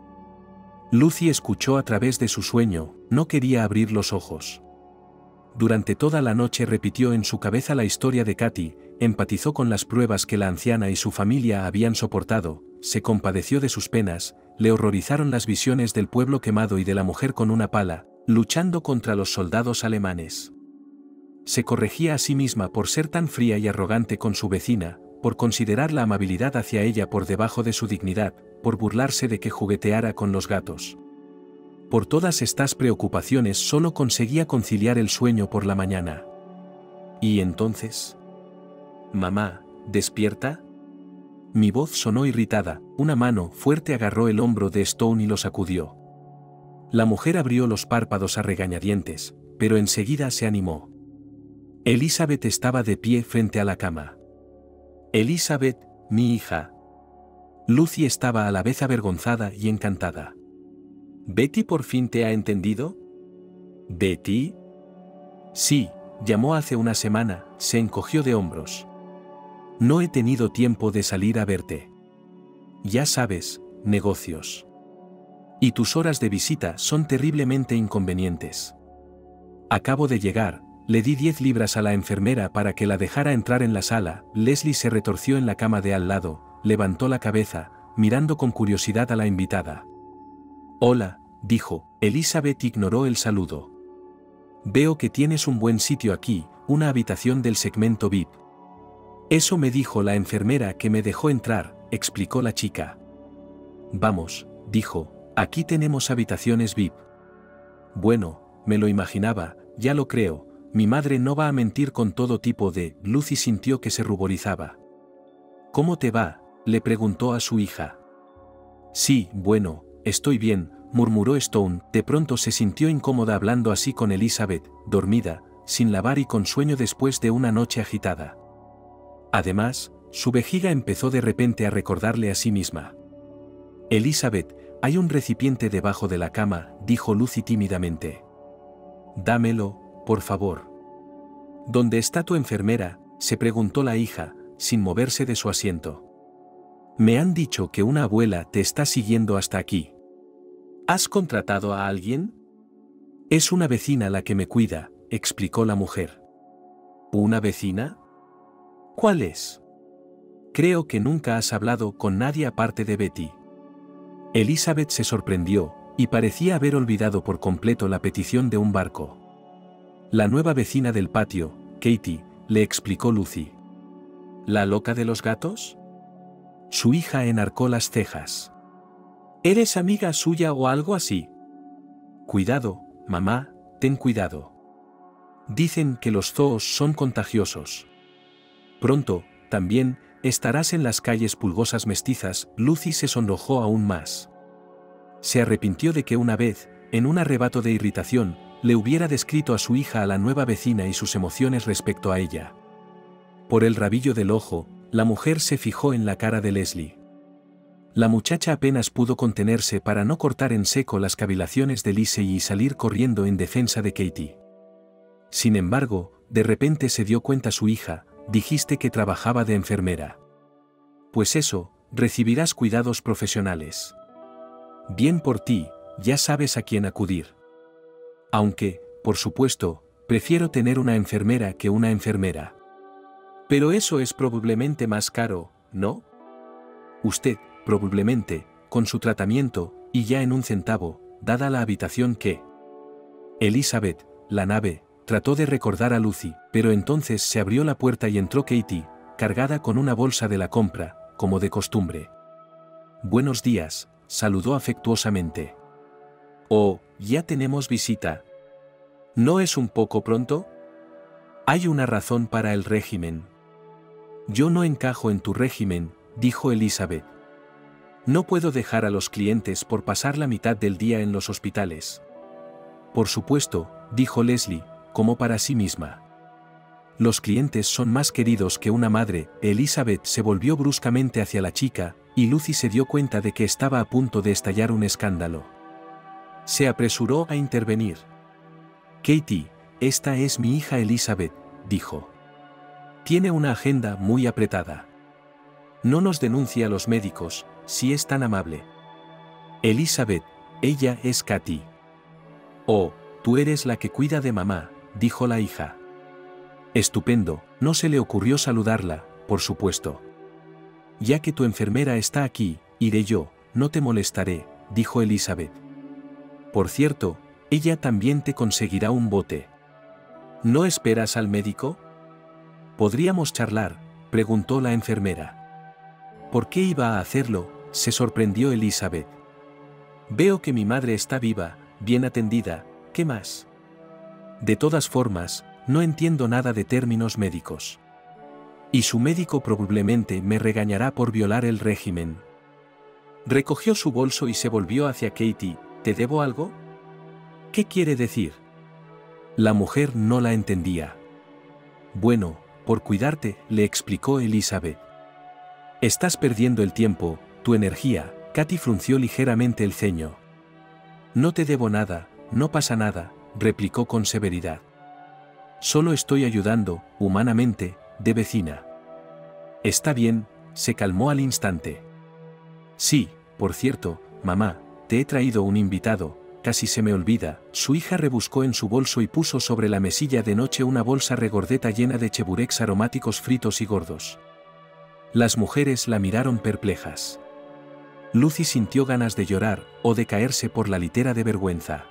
Lucy escuchó a través de su sueño, no quería abrir los ojos. Durante toda la noche repitió en su cabeza la historia de Katy, empatizó con las pruebas que la anciana y su familia habían soportado, se compadeció de sus penas, le horrorizaron las visiones del pueblo quemado y de la mujer con una pala, luchando contra los soldados alemanes. Se corregía a sí misma por ser tan fría y arrogante con su vecina, por considerar la amabilidad hacia ella por debajo de su dignidad, por burlarse de que jugueteara con los gatos. Por todas estas preocupaciones solo conseguía conciliar el sueño por la mañana. ¿Y entonces? Mamá, ¿despierta? Mi voz sonó irritada, una mano fuerte agarró el hombro de Stone y lo sacudió. La mujer abrió los párpados a regañadientes, pero enseguida se animó. Elizabeth estaba de pie frente a la cama. Elizabeth, mi hija. Lucy estaba a la vez avergonzada y encantada. ¿Betty por fin te ha entendido? ¿Betty? Sí, llamó hace una semana, se encogió de hombros. No he tenido tiempo de salir a verte. Ya sabes, negocios. Y tus horas de visita son terriblemente inconvenientes. Acabo de llegar, le di 10 libras a la enfermera para que la dejara entrar en la sala. Leslie se retorció en la cama de al lado, levantó la cabeza, mirando con curiosidad a la invitada. Hola, dijo. Elizabeth ignoró el saludo. Veo que tienes un buen sitio aquí, una habitación del segmento VIP. Eso me dijo la enfermera que me dejó entrar, explicó la chica. Vamos, dijo, aquí tenemos habitaciones VIP. Bueno, me lo imaginaba, ya lo creo, mi madre no va a mentir con todo tipo de... Lucy sintió que se ruborizaba. ¿Cómo te va?, le preguntó a su hija. Sí, bueno, estoy bien, murmuró Stone. De pronto se sintió incómoda hablando así con Elizabeth, dormida, sin lavar y con sueño después de una noche agitada. Además, su vejiga empezó de repente a recordarle a sí misma. Elizabeth, hay un recipiente debajo de la cama, dijo Lucy tímidamente. Dámelo, por favor. ¿Dónde está tu enfermera?, se preguntó la hija, sin moverse de su asiento. Me han dicho que una abuela te está siguiendo hasta aquí. ¿Has contratado a alguien? Es una vecina la que me cuida, explicó la mujer. ¿Una vecina? ¿Cuál es? Creo que nunca has hablado con nadie aparte de Betty. Elizabeth se sorprendió, y parecía haber olvidado por completo la petición de un barco. La nueva vecina del patio, Katy, le explicó Lucy. ¿La loca de los gatos? Su hija enarcó las cejas. ¿Eres amiga suya o algo así? Cuidado, mamá, ten cuidado. Dicen que los zoos son contagiosos. Pronto, también, estarás en las calles pulgosas mestizas. Lucy se sonrojó aún más. Se arrepintió de que una vez, en un arrebato de irritación, le hubiera descrito a su hija a la nueva vecina y sus emociones respecto a ella. Por el rabillo del ojo, la mujer se fijó en la cara de Leslie. La muchacha apenas pudo contenerse para no cortar en seco las cavilaciones de Lizzie y salir corriendo en defensa de Katy. Sin embargo, de repente se dio cuenta su hija, dijiste que trabajaba de enfermera. Pues eso, recibirás cuidados profesionales. Bien por ti, ya sabes a quién acudir. Aunque, por supuesto, prefiero tener una enfermera que una enfermera. Pero eso es probablemente más caro, ¿no? Usted, probablemente, con su tratamiento, y ya en un centavo, dada la habitación que... Elizabeth, la nave, trató de recordar a Lucy, pero entonces se abrió la puerta y entró Katie, cargada con una bolsa de la compra, como de costumbre. Buenos días, saludó afectuosamente. Oh, ya tenemos visita. ¿No es un poco pronto? Hay una razón para el régimen. Yo no encajo en tu régimen, dijo Elizabeth. No puedo dejar a los clientes por pasar la mitad del día en los hospitales. Por supuesto, dijo Leslie, como para sí misma. Los clientes son más queridos que una madre. Elizabeth se volvió bruscamente hacia la chica, y Lucy se dio cuenta de que estaba a punto de estallar un escándalo. Se apresuró a intervenir. Katie, esta es mi hija Elizabeth, dijo. Tiene una agenda muy apretada. No nos denuncie a los médicos, si es tan amable. Elizabeth, ella es Katy. Oh, tú eres la que cuida de mamá, dijo la hija. Estupendo, no se le ocurrió saludarla, por supuesto. Ya que tu enfermera está aquí, iré yo, no te molestaré, dijo Elizabeth. Por cierto, ella también te conseguirá un bote. ¿No esperas al médico? ¿Podríamos charlar?, preguntó la enfermera. ¿Por qué iba a hacerlo?, se sorprendió Elizabeth. Veo que mi madre está viva, bien atendida, ¿qué más? De todas formas, no entiendo nada de términos médicos. Y su médico probablemente me regañará por violar el régimen. Recogió su bolso y se volvió hacia Katie. ¿Te debo algo? ¿Qué quiere decir? La mujer no la entendía. Bueno, por cuidarte, le explicó Elizabeth. Estás perdiendo el tiempo, tu energía. Katy frunció ligeramente el ceño. No te debo nada, no pasa nada, replicó con severidad. Solo estoy ayudando, humanamente, de vecina. Está bien, se calmó al instante. Sí, por cierto, mamá, te he traído un invitado, casi se me olvida. Su hija rebuscó en su bolso y puso sobre la mesilla de noche una bolsa regordeta llena de cheburecs aromáticos fritos y gordos. Las mujeres la miraron perplejas. Lucy sintió ganas de llorar, o de caerse por la litera de vergüenza.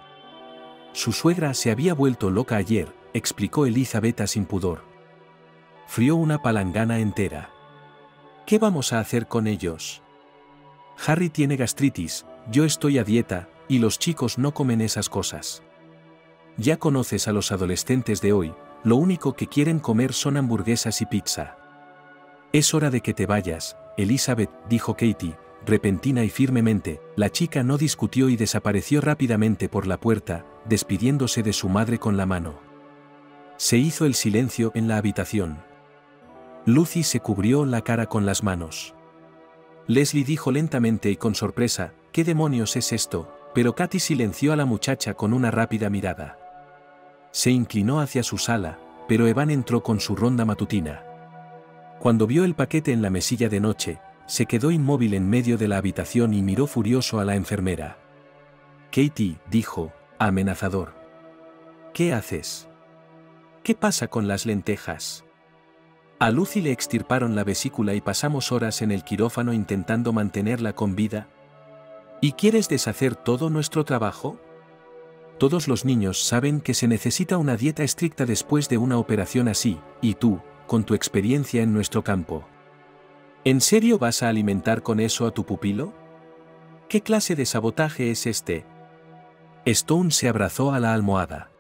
Su suegra se había vuelto loca ayer, explicó Elizabeth sin pudor. Frió una palangana entera. ¿Qué vamos a hacer con ellos? Harry tiene gastritis, yo estoy a dieta, y los chicos no comen esas cosas. Ya conoces a los adolescentes de hoy, lo único que quieren comer son hamburguesas y pizza. Es hora de que te vayas, Elizabeth, dijo Katie, repentina y firmemente. La chica no discutió y desapareció rápidamente por la puerta, despidiéndose de su madre con la mano. Se hizo el silencio en la habitación. Lucy se cubrió la cara con las manos. Leslie dijo lentamente y con sorpresa, ¿qué demonios es esto? Pero Katy silenció a la muchacha con una rápida mirada. Se inclinó hacia su sala, pero Evan entró con su ronda matutina. Cuando vio el paquete en la mesilla de noche, se quedó inmóvil en medio de la habitación y miró furioso a la enfermera. Katie, dijo, amenazador. ¿Qué haces? ¿Qué pasa con las lentejas? A Lucy le extirparon la vesícula y pasamos horas en el quirófano intentando mantenerla con vida. ¿Y quieres deshacer todo nuestro trabajo? Todos los niños saben que se necesita una dieta estricta después de una operación así, y tú, con tu experiencia en nuestro campo. ¿En serio vas a alimentar con eso a tu pupilo? ¿Qué clase de sabotaje es este? Stone se abrazó a la almohada.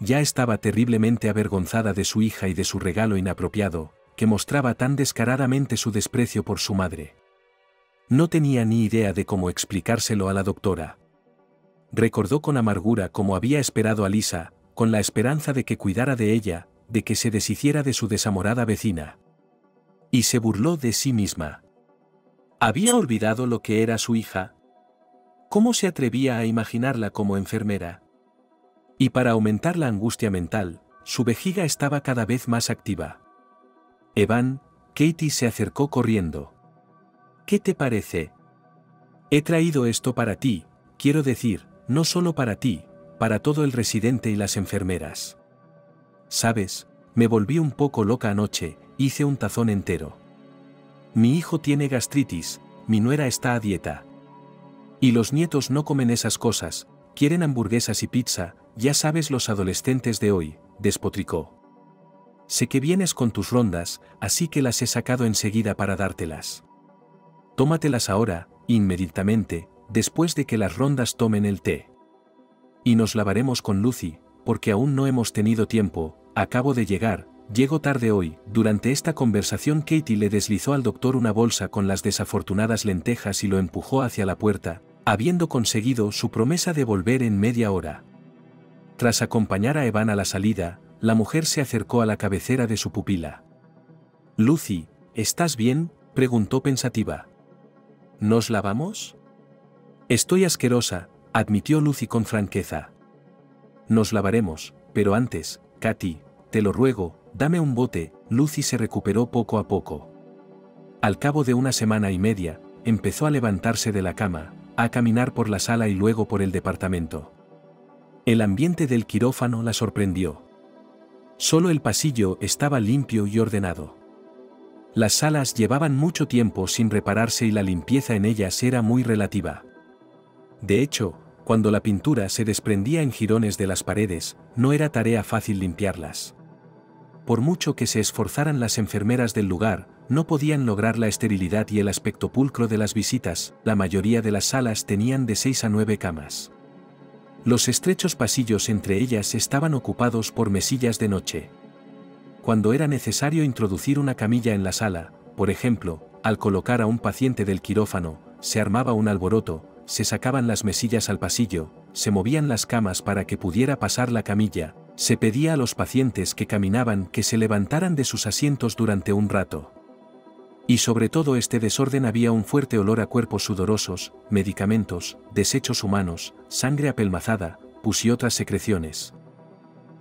Ya estaba terriblemente avergonzada de su hija y de su regalo inapropiado, que mostraba tan descaradamente su desprecio por su madre. No tenía ni idea de cómo explicárselo a la doctora. Recordó con amargura cómo había esperado a Lisa, con la esperanza de que cuidara de ella, de que se deshiciera de su desamorada vecina. Y se burló de sí misma. ¿Había olvidado lo que era su hija? ¿Cómo se atrevía a imaginarla como enfermera? Y para aumentar la angustia mental, su vejiga estaba cada vez más activa. Evan, Katie se acercó corriendo. ¿Qué te parece? He traído esto para ti, quiero decir, no solo para ti, para todo el residente y las enfermeras. ¿Sabes? Me volví un poco loca anoche, hice un tazón entero. Mi hijo tiene gastritis, mi nuera está a dieta. Y los nietos no comen esas cosas, quieren hamburguesas y pizza, ya sabes los adolescentes de hoy, despotricó. Sé que vienes con tus rondas, así que las he sacado enseguida para dártelas. Tómatelas ahora, inmediatamente, después de que las rondas tomen el té. Y nos lavaremos con Lucy, porque aún no hemos tenido tiempo, acabo de llegar, llego tarde hoy. Durante esta conversación Katie le deslizó al doctor una bolsa con las desafortunadas lentejas y lo empujó hacia la puerta, habiendo conseguido su promesa de volver en media hora. Tras acompañar a Evan a la salida, la mujer se acercó a la cabecera de su pupila. Lucy, ¿estás bien?, preguntó pensativa. ¿Nos lavamos? Estoy asquerosa, admitió Lucy con franqueza. Nos lavaremos, pero antes, Katy, te lo ruego, dame un bote. Lucy se recuperó poco a poco. Al cabo de una semana y media, empezó a levantarse de la cama, a caminar por la sala y luego por el departamento. El ambiente del quirófano la sorprendió. Solo el pasillo estaba limpio y ordenado. Las salas llevaban mucho tiempo sin repararse y la limpieza en ellas era muy relativa. De hecho, cuando la pintura se desprendía en jirones de las paredes, no era tarea fácil limpiarlas. Por mucho que se esforzaran las enfermeras del lugar, no podían lograr la esterilidad y el aspecto pulcro de las visitas. La mayoría de las salas tenían de 6 a 9 camas. Los estrechos pasillos entre ellas estaban ocupados por mesillas de noche. Cuando era necesario introducir una camilla en la sala, por ejemplo, al colocar a un paciente del quirófano, se armaba un alboroto, se sacaban las mesillas al pasillo, se movían las camas para que pudiera pasar la camilla, se pedía a los pacientes que caminaban que se levantaran de sus asientos durante un rato. Y sobre todo este desorden había un fuerte olor a cuerpos sudorosos, medicamentos, desechos humanos, sangre apelmazada, pus y otras secreciones.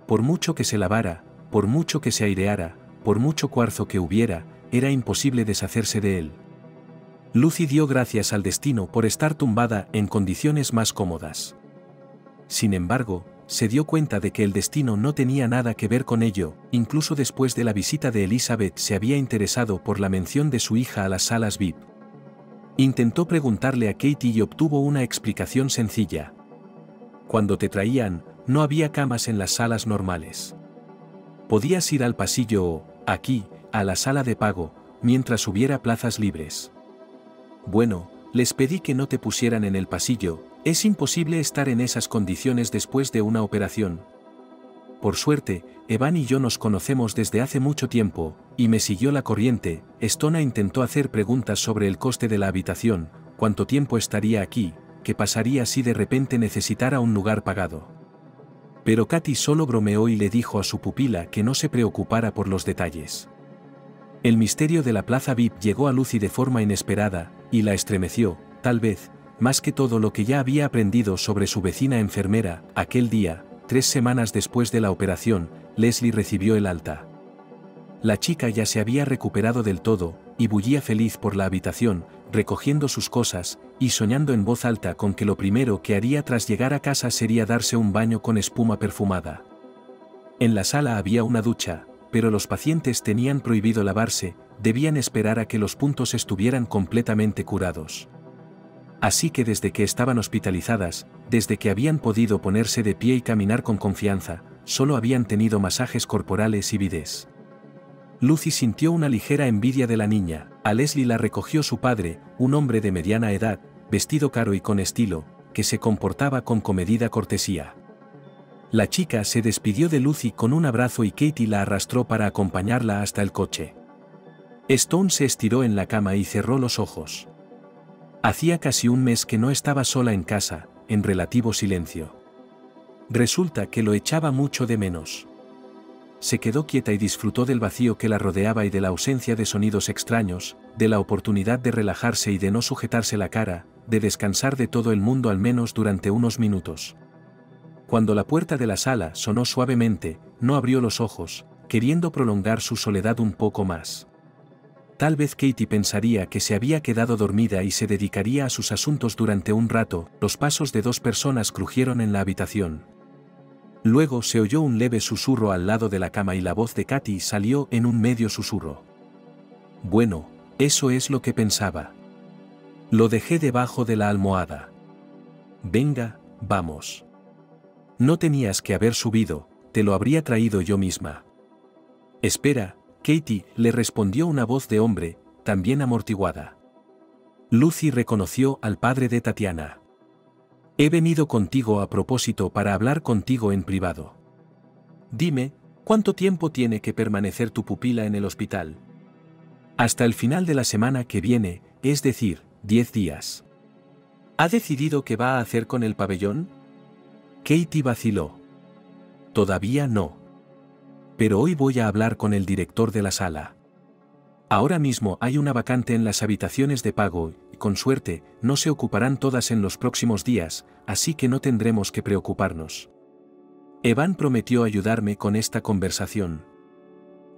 Por mucho que se lavara, por mucho que se aireara, por mucho cuarzo que hubiera, era imposible deshacerse de él. Lucy dio gracias al destino por estar tumbada en condiciones más cómodas. Sin embargo, se dio cuenta de que el destino no tenía nada que ver con ello. Incluso después de la visita de Elizabeth se había interesado por la mención de su hija a las salas VIP. Intentó preguntarle a Katie y obtuvo una explicación sencilla. Cuando te traían, no había camas en las salas normales. Podías ir al pasillo o, aquí, a la sala de pago, mientras hubiera plazas libres. Bueno, les pedí que no te pusieran en el pasillo, es imposible estar en esas condiciones después de una operación. Por suerte, Evan y yo nos conocemos desde hace mucho tiempo, y me siguió la corriente. Stona intentó hacer preguntas sobre el coste de la habitación, cuánto tiempo estaría aquí, qué pasaría si de repente necesitara un lugar pagado. Pero Katy solo bromeó y le dijo a su pupila que no se preocupara por los detalles. El misterio de la plaza VIP llegó a Lucy de forma inesperada, y la estremeció, tal vez, más que todo lo que ya había aprendido sobre su vecina enfermera. Aquel día, 3 semanas después de la operación, Leslie recibió el alta. La chica ya se había recuperado del todo, y bullía feliz por la habitación, recogiendo sus cosas, y soñando en voz alta con que lo primero que haría tras llegar a casa sería darse un baño con espuma perfumada. En la sala había una ducha, pero los pacientes tenían prohibido lavarse, debían esperar a que los puntos estuvieran completamente curados. Así que desde que estaban hospitalizadas, desde que habían podido ponerse de pie y caminar con confianza, solo habían tenido masajes corporales y bidés. Lucy sintió una ligera envidia de la niña. A Leslie la recogió su padre, un hombre de mediana edad, vestido caro y con estilo, que se comportaba con comedida cortesía. La chica se despidió de Lucy con un abrazo y Katie la arrastró para acompañarla hasta el coche. Stone se estiró en la cama y cerró los ojos. Hacía casi un mes que no estaba sola en casa, en relativo silencio. Resulta que lo echaba mucho de menos. Se quedó quieta y disfrutó del vacío que la rodeaba y de la ausencia de sonidos extraños, de la oportunidad de relajarse y de no sujetarse la cara, de descansar de todo el mundo al menos durante unos minutos. Cuando la puerta de la sala sonó suavemente, no abrió los ojos, queriendo prolongar su soledad un poco más. Tal vez Katie pensaría que se había quedado dormida y se dedicaría a sus asuntos durante un rato. Los pasos de dos personas crujieron en la habitación. Luego se oyó un leve susurro al lado de la cama y la voz de Katie salió en un medio susurro. Bueno, eso es lo que pensaba. Lo dejé debajo de la almohada. Venga, vamos. No tenías que haber subido, te lo habría traído yo misma. Espera, Katie, le respondió una voz de hombre, también amortiguada. Lucy reconoció al padre de Tatiana. He venido contigo a propósito para hablar contigo en privado. Dime, ¿cuánto tiempo tiene que permanecer tu pupila en el hospital? Hasta el final de la semana que viene, es decir, 10 días. ¿Ha decidido qué va a hacer con el pabellón? Katie vaciló. Todavía no. Pero hoy voy a hablar con el director de la sala. Ahora mismo hay una vacante en las habitaciones de pago, y con suerte, no se ocuparán todas en los próximos días, así que no tendremos que preocuparnos. Evan prometió ayudarme con esta conversación.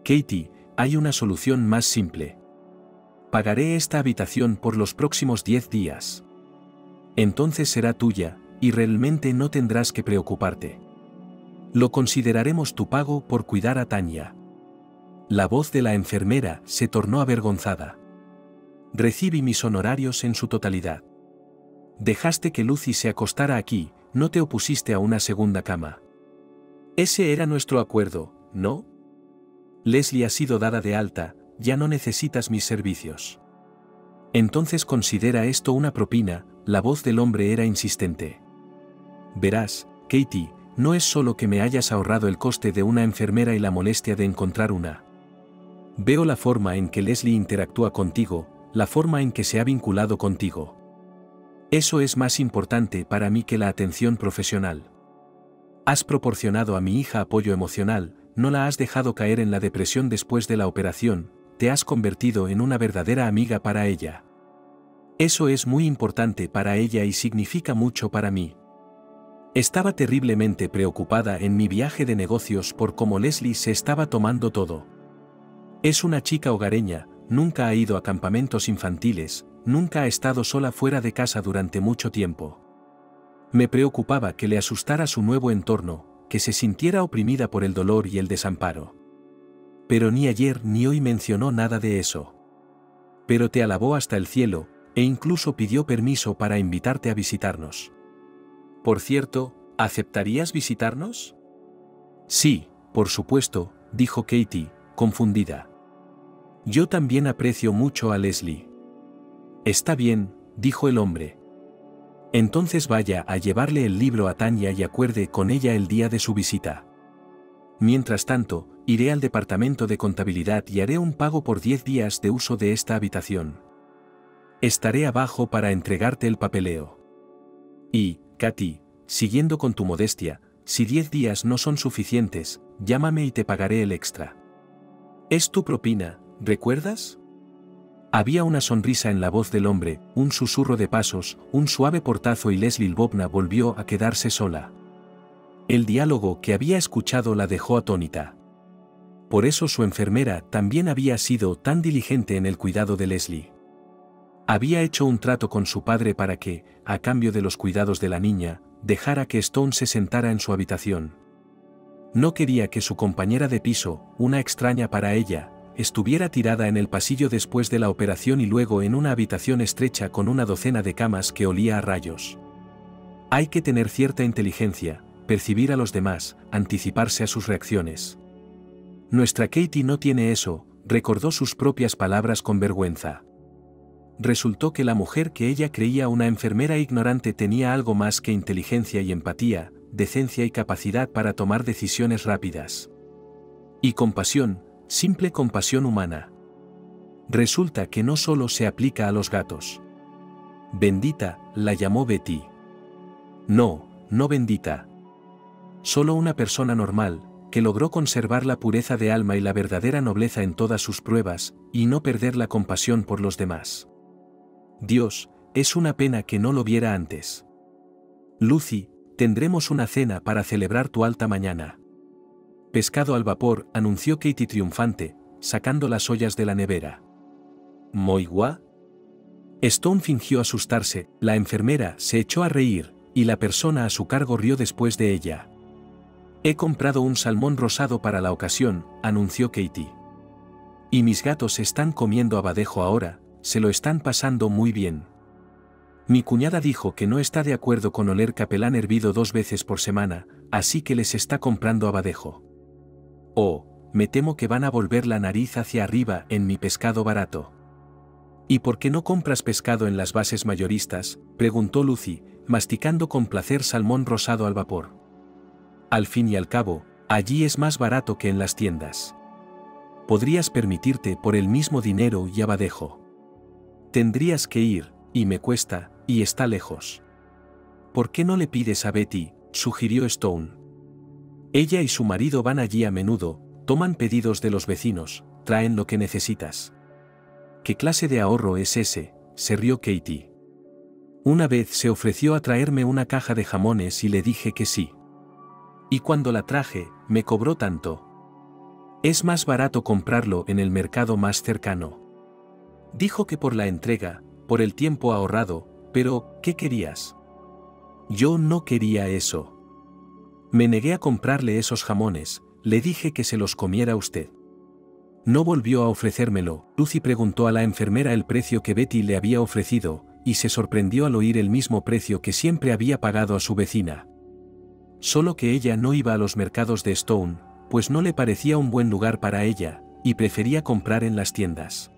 Katie, hay una solución más simple. Pagaré esta habitación por los próximos 10 días. Entonces será tuya, y realmente no tendrás que preocuparte. Lo consideraremos tu pago por cuidar a Tanya. La voz de la enfermera se tornó avergonzada. Recibí mis honorarios en su totalidad. Dejaste que Lucy se acostara aquí, no te opusiste a una segunda cama. Ese era nuestro acuerdo, ¿no? Leslie ha sido dada de alta, ya no necesitas mis servicios. Entonces considera esto una propina, la voz del hombre era insistente. Verás, Katie, no es solo que me hayas ahorrado el coste de una enfermera y la molestia de encontrar una. Veo la forma en que Leslie interactúa contigo, la forma en que se ha vinculado contigo. Eso es más importante para mí que la atención profesional. Has proporcionado a mi hija apoyo emocional, no la has dejado caer en la depresión después de la operación, te has convertido en una verdadera amiga para ella. Eso es muy importante para ella y significa mucho para mí. Estaba terriblemente preocupada en mi viaje de negocios por cómo Leslie se estaba tomando todo. Es una chica hogareña, nunca ha ido a campamentos infantiles, nunca ha estado sola fuera de casa durante mucho tiempo. Me preocupaba que le asustara su nuevo entorno, que se sintiera oprimida por el dolor y el desamparo. Pero ni ayer ni hoy mencionó nada de eso. Pero te alabó hasta el cielo, e incluso pidió permiso para invitarte a visitarnos. Por cierto, ¿aceptarías visitarnos? Sí, por supuesto, dijo Katie, confundida. Yo también aprecio mucho a Leslie. Está bien, dijo el hombre. Entonces vaya a llevarle el libro a Tanya y acuerde con ella el día de su visita. Mientras tanto, iré al departamento de contabilidad y haré un pago por 10 días de uso de esta habitación. Estaré abajo para entregarte el papeleo. Y, Katie, siguiendo con tu modestia, si 10 días no son suficientes, llámame y te pagaré el extra. Es tu propina, ¿recuerdas? Había una sonrisa en la voz del hombre, un susurro de pasos, un suave portazo y Leslie Lvovna volvió a quedarse sola. El diálogo que había escuchado la dejó atónita. Por eso su enfermera también había sido tan diligente en el cuidado de Leslie. Había hecho un trato con su padre para que, a cambio de los cuidados de la niña, dejara que Stone se sentara en su habitación. No quería que su compañera de piso, una extraña para ella, estuviera tirada en el pasillo después de la operación y luego en una habitación estrecha con una docena de camas que olía a rayos. Hay que tener cierta inteligencia, percibir a los demás, anticiparse a sus reacciones. Nuestra Katie no tiene eso, recordó sus propias palabras con vergüenza. Resultó que la mujer que ella creía una enfermera ignorante tenía algo más que inteligencia y empatía, decencia y capacidad para tomar decisiones rápidas. Y compasión, simple compasión humana. Resulta que no solo se aplica a los gatos. Bendita, la llamó Betty. No, no bendita. Solo una persona normal, que logró conservar la pureza de alma y la verdadera nobleza en todas sus pruebas, y no perder la compasión por los demás. Dios, es una pena que no lo viera antes. Lucy, tendremos una cena para celebrar tu alta mañana. Pescado al vapor, anunció Katie triunfante, sacando las ollas de la nevera. ¿Moi gua? Stone fingió asustarse, la enfermera se echó a reír, y la persona a su cargo rió después de ella. He comprado un salmón rosado para la ocasión, anunció Katie. Y mis gatos están comiendo abadejo ahora, se lo están pasando muy bien. Mi cuñada dijo que no está de acuerdo con oler capelán hervido 2 veces por semana, así que les está comprando abadejo. Oh, me temo que van a volver la nariz hacia arriba en mi pescado barato. ¿Y por qué no compras pescado en las bases mayoristas?, preguntó Lucy, masticando con placer salmón rosado al vapor. Al fin y al cabo, allí es más barato que en las tiendas. Podrías permitirte por el mismo dinero y abadejo. Tendrías que ir, y me cuesta, y está lejos. ¿Por qué no le pides a Betty?, sugirió Stone. Ella y su marido van allí a menudo, toman pedidos de los vecinos, traen lo que necesitas. ¿Qué clase de ahorro es ese?, se rió Katie. Una vez se ofreció a traerme una caja de jamones y le dije que sí. Y cuando la traje, me cobró tanto. Es más barato comprarlo en el mercado más cercano. Dijo que por la entrega, por el tiempo ahorrado, pero, ¿qué querías? Yo no quería eso. Me negué a comprarle esos jamones, le dije que se los comiera usted. No volvió a ofrecérmelo. Lucy preguntó a la enfermera el precio que Betty le había ofrecido, y se sorprendió al oír el mismo precio que siempre había pagado a su vecina. Solo que ella no iba a los mercados de Stone, pues no le parecía un buen lugar para ella, y prefería comprar en las tiendas.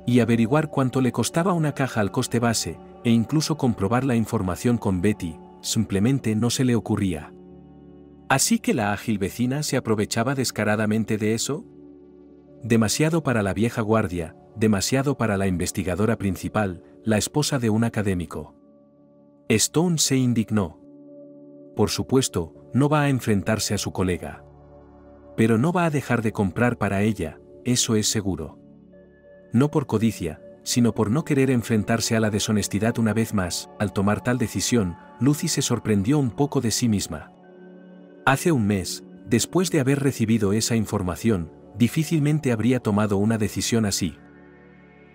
Y averiguar cuánto le costaba una caja al coste base, e incluso comprobar la información con Betty, simplemente no se le ocurría. ¿Así que la ágil vecina se aprovechaba descaradamente de eso? Demasiado para la vieja guardia, demasiado para la investigadora principal, la esposa de un académico. Stone se indignó. Por supuesto, no va a enfrentarse a su colega. Pero no va a dejar de comprar para ella, eso es seguro. No por codicia, sino por no querer enfrentarse a la deshonestidad una vez más. Al tomar tal decisión, Lucy se sorprendió un poco de sí misma. Hace un mes, después de haber recibido esa información, difícilmente habría tomado una decisión así.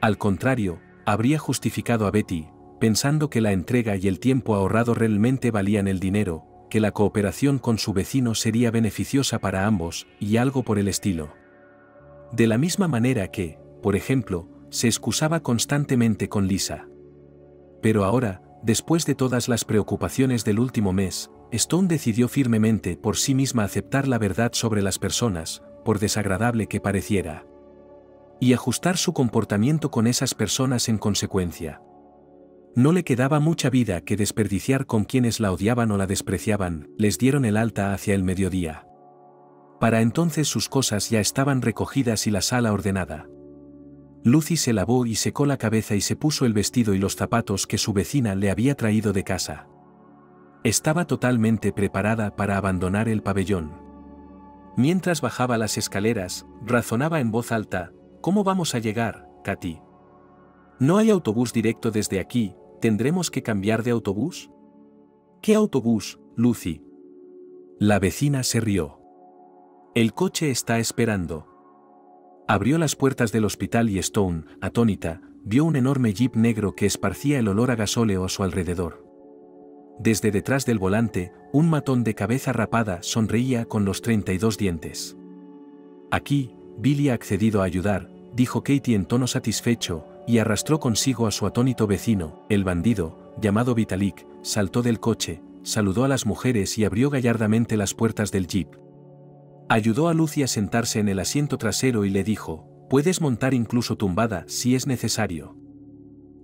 Al contrario, habría justificado a Betty, pensando que la entrega y el tiempo ahorrado realmente valían el dinero, que la cooperación con su vecino sería beneficiosa para ambos, y algo por el estilo. De la misma manera que, por ejemplo, se excusaba constantemente con Lisa. Pero ahora, después de todas las preocupaciones del último mes, Stone decidió firmemente por sí misma aceptar la verdad sobre las personas, por desagradable que pareciera. Y ajustar su comportamiento con esas personas en consecuencia. No le quedaba mucha vida que desperdiciar con quienes la odiaban o la despreciaban, les dieron el alta hacia el mediodía. Para entonces sus cosas ya estaban recogidas y la sala ordenada. Lucy se lavó y secó la cabeza y se puso el vestido y los zapatos que su vecina le había traído de casa. Estaba totalmente preparada para abandonar el pabellón. Mientras bajaba las escaleras, razonaba en voz alta: ¿cómo vamos a llegar, Katy? No hay autobús directo desde aquí, ¿tendremos que cambiar de autobús? ¿Qué autobús, Lucy? La vecina se rió. El coche está esperando. Abrió las puertas del hospital y Stone, atónita, vio un enorme jeep negro que esparcía el olor a gasóleo a su alrededor. Desde detrás del volante, un matón de cabeza rapada sonreía con los 32 dientes. Aquí, Billy ha accedido a ayudar, dijo Katie en tono satisfecho, y arrastró consigo a su atónito vecino. El bandido, llamado Vitalik, saltó del coche, saludó a las mujeres y abrió gallardamente las puertas del jeep. Ayudó a Lucy a sentarse en el asiento trasero y le dijo: puedes montar incluso tumbada si es necesario.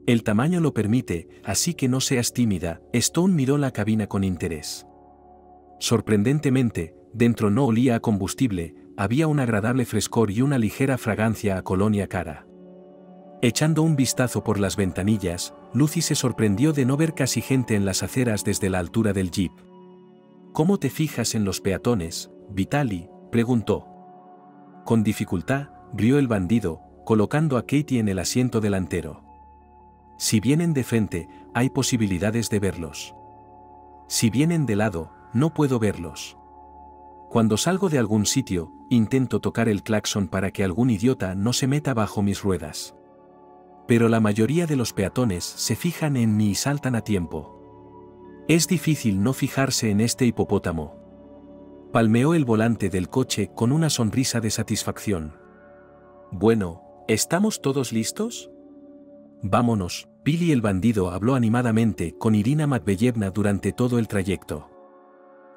El tamaño lo permite, así que no seas tímida. Stone miró la cabina con interés. Sorprendentemente, dentro no olía a combustible, había un agradable frescor y una ligera fragancia a colonia cara. Echando un vistazo por las ventanillas, Lucy se sorprendió de no ver casi gente en las aceras desde la altura del jeep. ¿Cómo te fijas en los peatones, Vitali?, preguntó. Con dificultad, rió el bandido, colocando a Katie en el asiento delantero. Si vienen de frente, hay posibilidades de verlos. Si vienen de lado, no puedo verlos. Cuando salgo de algún sitio, intento tocar el claxon para que algún idiota no se meta bajo mis ruedas. Pero la mayoría de los peatones se fijan en mí y saltan a tiempo. Es difícil no fijarse en este hipopótamo. Palmeó el volante del coche con una sonrisa de satisfacción. Bueno, ¿estamos todos listos? Vámonos. Billy el bandido habló animadamente con Irina Matveyevna durante todo el trayecto.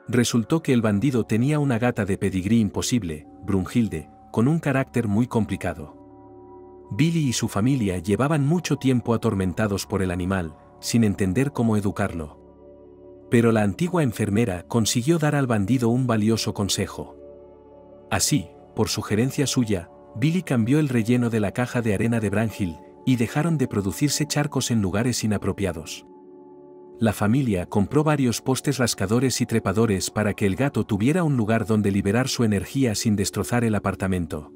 Resultó que el bandido tenía una gata de pedigrí imposible, Brunhilde, con un carácter muy complicado. Billy y su familia llevaban mucho tiempo atormentados por el animal, sin entender cómo educarlo. Pero la antigua enfermera consiguió dar al bandido un valioso consejo. Así, por sugerencia suya, Billy cambió el relleno de la caja de arena de Brunhilde, y dejaron de producirse charcos en lugares inapropiados. La familia compró varios postes rascadores y trepadores para que el gato tuviera un lugar donde liberar su energía sin destrozar el apartamento.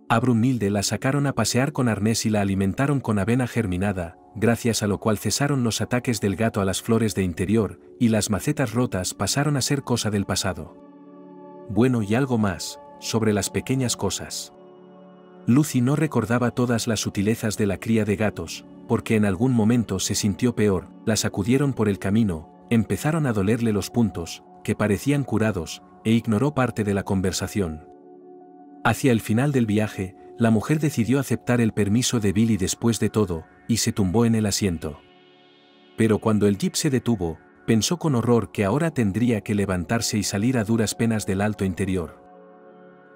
A Brunhilde la sacaron a pasear con arnés y la alimentaron con avena germinada, gracias a lo cual cesaron los ataques del gato a las flores de interior, y las macetas rotas pasaron a ser cosa del pasado. Bueno, y algo más, sobre las pequeñas cosas. Lucy no recordaba todas las sutilezas de la cría de gatos, porque en algún momento se sintió peor, la sacudieron por el camino, empezaron a dolerle los puntos, que parecían curados, e ignoró parte de la conversación. Hacia el final del viaje, la mujer decidió aceptar el permiso de Billy después de todo, y se tumbó en el asiento. Pero cuando el jeep se detuvo, pensó con horror que ahora tendría que levantarse y salir a duras penas del alto interior.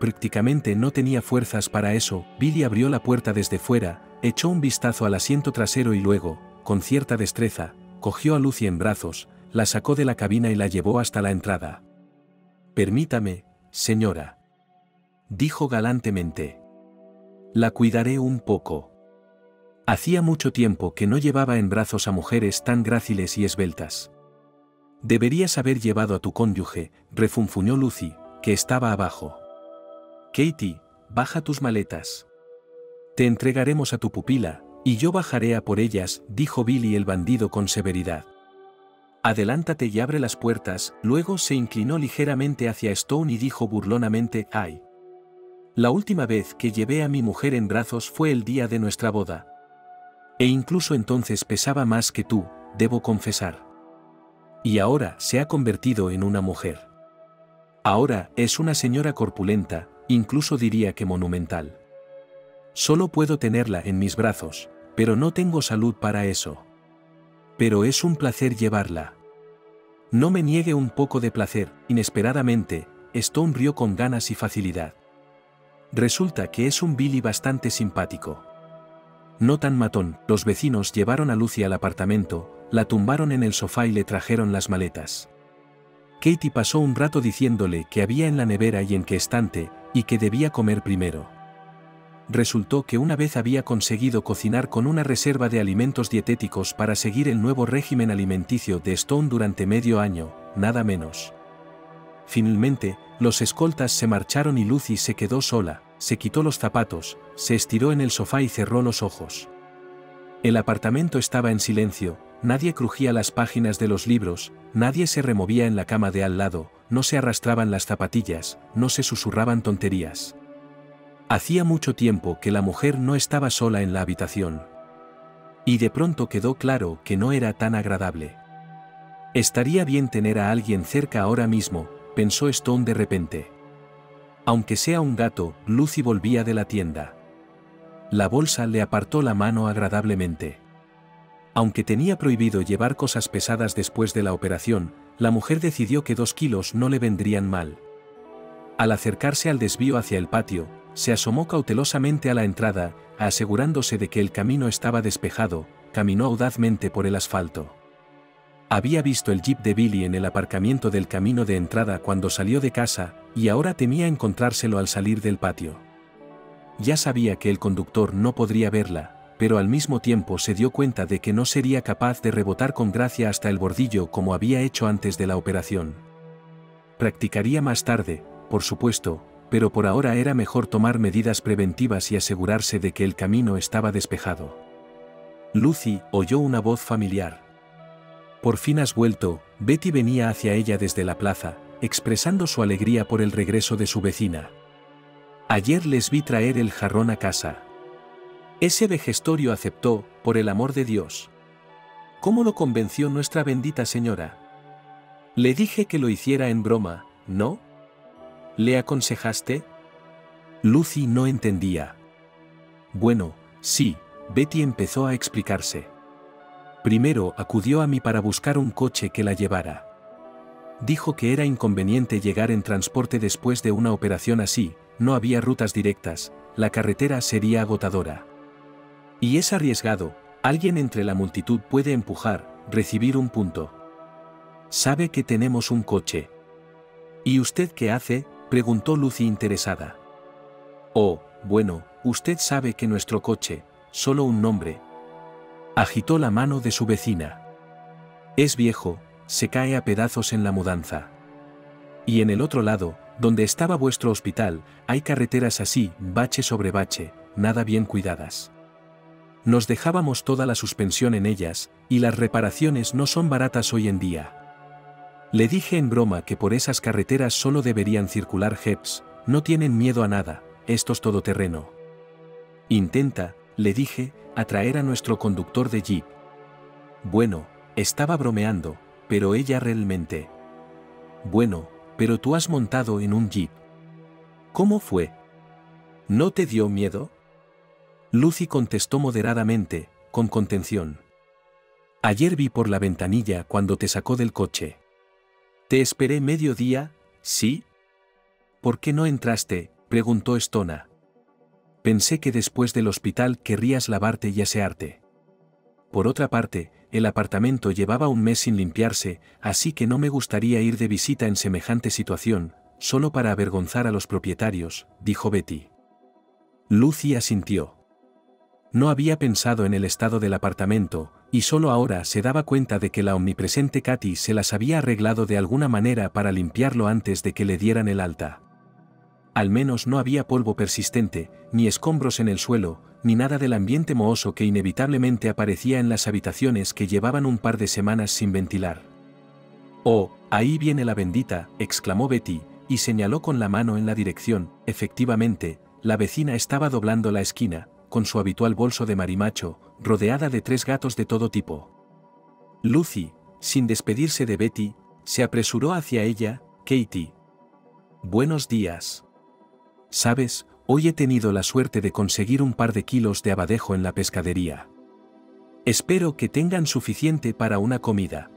Prácticamente no tenía fuerzas para eso. Billy abrió la puerta desde fuera, echó un vistazo al asiento trasero y luego, con cierta destreza, cogió a Lucy en brazos, la sacó de la cabina y la llevó hasta la entrada. «Permítame, señora», dijo galantemente. «La cuidaré un poco». Hacía mucho tiempo que no llevaba en brazos a mujeres tan gráciles y esbeltas. «Deberías haber llevado a tu cónyuge», refunfuñó Lucy, que estaba abajo. «Katie, baja tus maletas. Te entregaremos a tu pupila, y yo bajaré a por ellas», dijo Billy el bandido con severidad. «Adelántate y abre las puertas». Luego se inclinó ligeramente hacia Stone y dijo burlonamente: «Ay. La última vez que llevé a mi mujer en brazos fue el día de nuestra boda. E incluso entonces pesaba más que tú, debo confesar. Y ahora se ha convertido en una mujer. Ahora es una señora corpulenta, incluso diría que monumental. Solo puedo tenerla en mis brazos, pero no tengo salud para eso. Pero es un placer llevarla. No me niegue un poco de placer». Inesperadamente, Stone rió con ganas y facilidad. Resulta que es un Billy bastante simpático. No tan matón. Los vecinos llevaron a Lucy al apartamento, la tumbaron en el sofá y le trajeron las maletas. Katie pasó un rato diciéndole que había en la nevera y en qué estante, y que debía comer primero. Resultó que una vez había conseguido cocinar con una reserva de alimentos dietéticos para seguir el nuevo régimen alimenticio de Stone durante medio año, nada menos. Finalmente, los escoltas se marcharon y Lucy se quedó sola, se quitó los zapatos, se estiró en el sofá y cerró los ojos. El apartamento estaba en silencio, nadie crujía las páginas de los libros, nadie se removía en la cama de al lado, no se arrastraban las zapatillas, no se susurraban tonterías. Hacía mucho tiempo que la mujer no estaba sola en la habitación. Y de pronto quedó claro que no era tan agradable. Estaría bien tener a alguien cerca ahora mismo, pensó Stone de repente. Aunque sea un gato, Lucy volvía de la tienda. La bolsa le apartó la mano agradablemente. Aunque tenía prohibido llevar cosas pesadas después de la operación, la mujer decidió que 2 kilos no le vendrían mal. Al acercarse al desvío hacia el patio, se asomó cautelosamente a la entrada, asegurándose de que el camino estaba despejado, caminó audazmente por el asfalto. Había visto el jeep de Billy en el aparcamiento del camino de entrada cuando salió de casa, y ahora temía encontrárselo al salir del patio. Ya sabía que el conductor no podría verla, pero al mismo tiempo se dio cuenta de que no sería capaz de rebotar con gracia hasta el bordillo como había hecho antes de la operación. Practicaría más tarde, por supuesto, pero por ahora era mejor tomar medidas preventivas y asegurarse de que el camino estaba despejado. Lucy oyó una voz familiar. «Por fin has vuelto». Betty venía hacia ella desde la plaza, expresando su alegría por el regreso de su vecina. Ayer les vi traer el jarrón a casa. Ese vejestorio aceptó, por el amor de Dios. ¿Cómo lo convenció nuestra bendita señora? Le dije que lo hiciera en broma, ¿no? ¿Le aconsejaste? Lucy no entendía. Bueno, sí, Betty empezó a explicarse. Primero acudió a mí para buscar un coche que la llevara. Dijo que era inconveniente llegar en transporte después de una operación así, no había rutas directas, la carretera sería agotadora. Y es arriesgado, alguien entre la multitud puede empujar, recibir un punto. Sabe que tenemos un coche. ¿Y usted qué hace?, preguntó Lucy interesada. Oh, bueno, usted sabe que nuestro coche, solo un nombre. Agitó la mano de su vecina. Es viejo, se cae a pedazos en la mudanza. Y en el otro lado, donde estaba vuestro hospital, hay carreteras así, bache sobre bache, nada bien cuidadas. Nos dejábamos toda la suspensión en ellas, y las reparaciones no son baratas hoy en día. Le dije en broma que por esas carreteras solo deberían circular jeeps, no tienen miedo a nada, estos todoterreno. Intenta, le dije, atraer a nuestro conductor de jeep. Bueno, estaba bromeando, pero ella realmente. Bueno, pero tú has montado en un jeep. ¿Cómo fue? ¿No te dio miedo? Lucy contestó moderadamente, con contención. Ayer vi por la ventanilla cuando te sacó del coche. Te esperé medio día, ¿sí? ¿Por qué no entraste?, preguntó Stona. Pensé que después del hospital querrías lavarte y asearte. Por otra parte, el apartamento llevaba un mes sin limpiarse, así que no me gustaría ir de visita en semejante situación, solo para avergonzar a los propietarios, dijo Betty. Lucy asintió. No había pensado en el estado del apartamento, y solo ahora se daba cuenta de que la omnipresente Katy se las había arreglado de alguna manera para limpiarlo antes de que le dieran el alta. Al menos no había polvo persistente, ni escombros en el suelo, ni nada del ambiente mohoso que inevitablemente aparecía en las habitaciones que llevaban un par de semanas sin ventilar. «Oh, ahí viene la bendita», exclamó Betty, y señaló con la mano en la dirección. Efectivamente, la vecina estaba doblando la esquina, con su habitual bolso de marimacho, rodeada de 3 gatos de todo tipo. Lucy, sin despedirse de Betty, se apresuró hacia ella. «Katie. Buenos días. Sabes, hoy he tenido la suerte de conseguir un par de kilos de abadejo en la pescadería. Espero que tengan suficiente para una comida».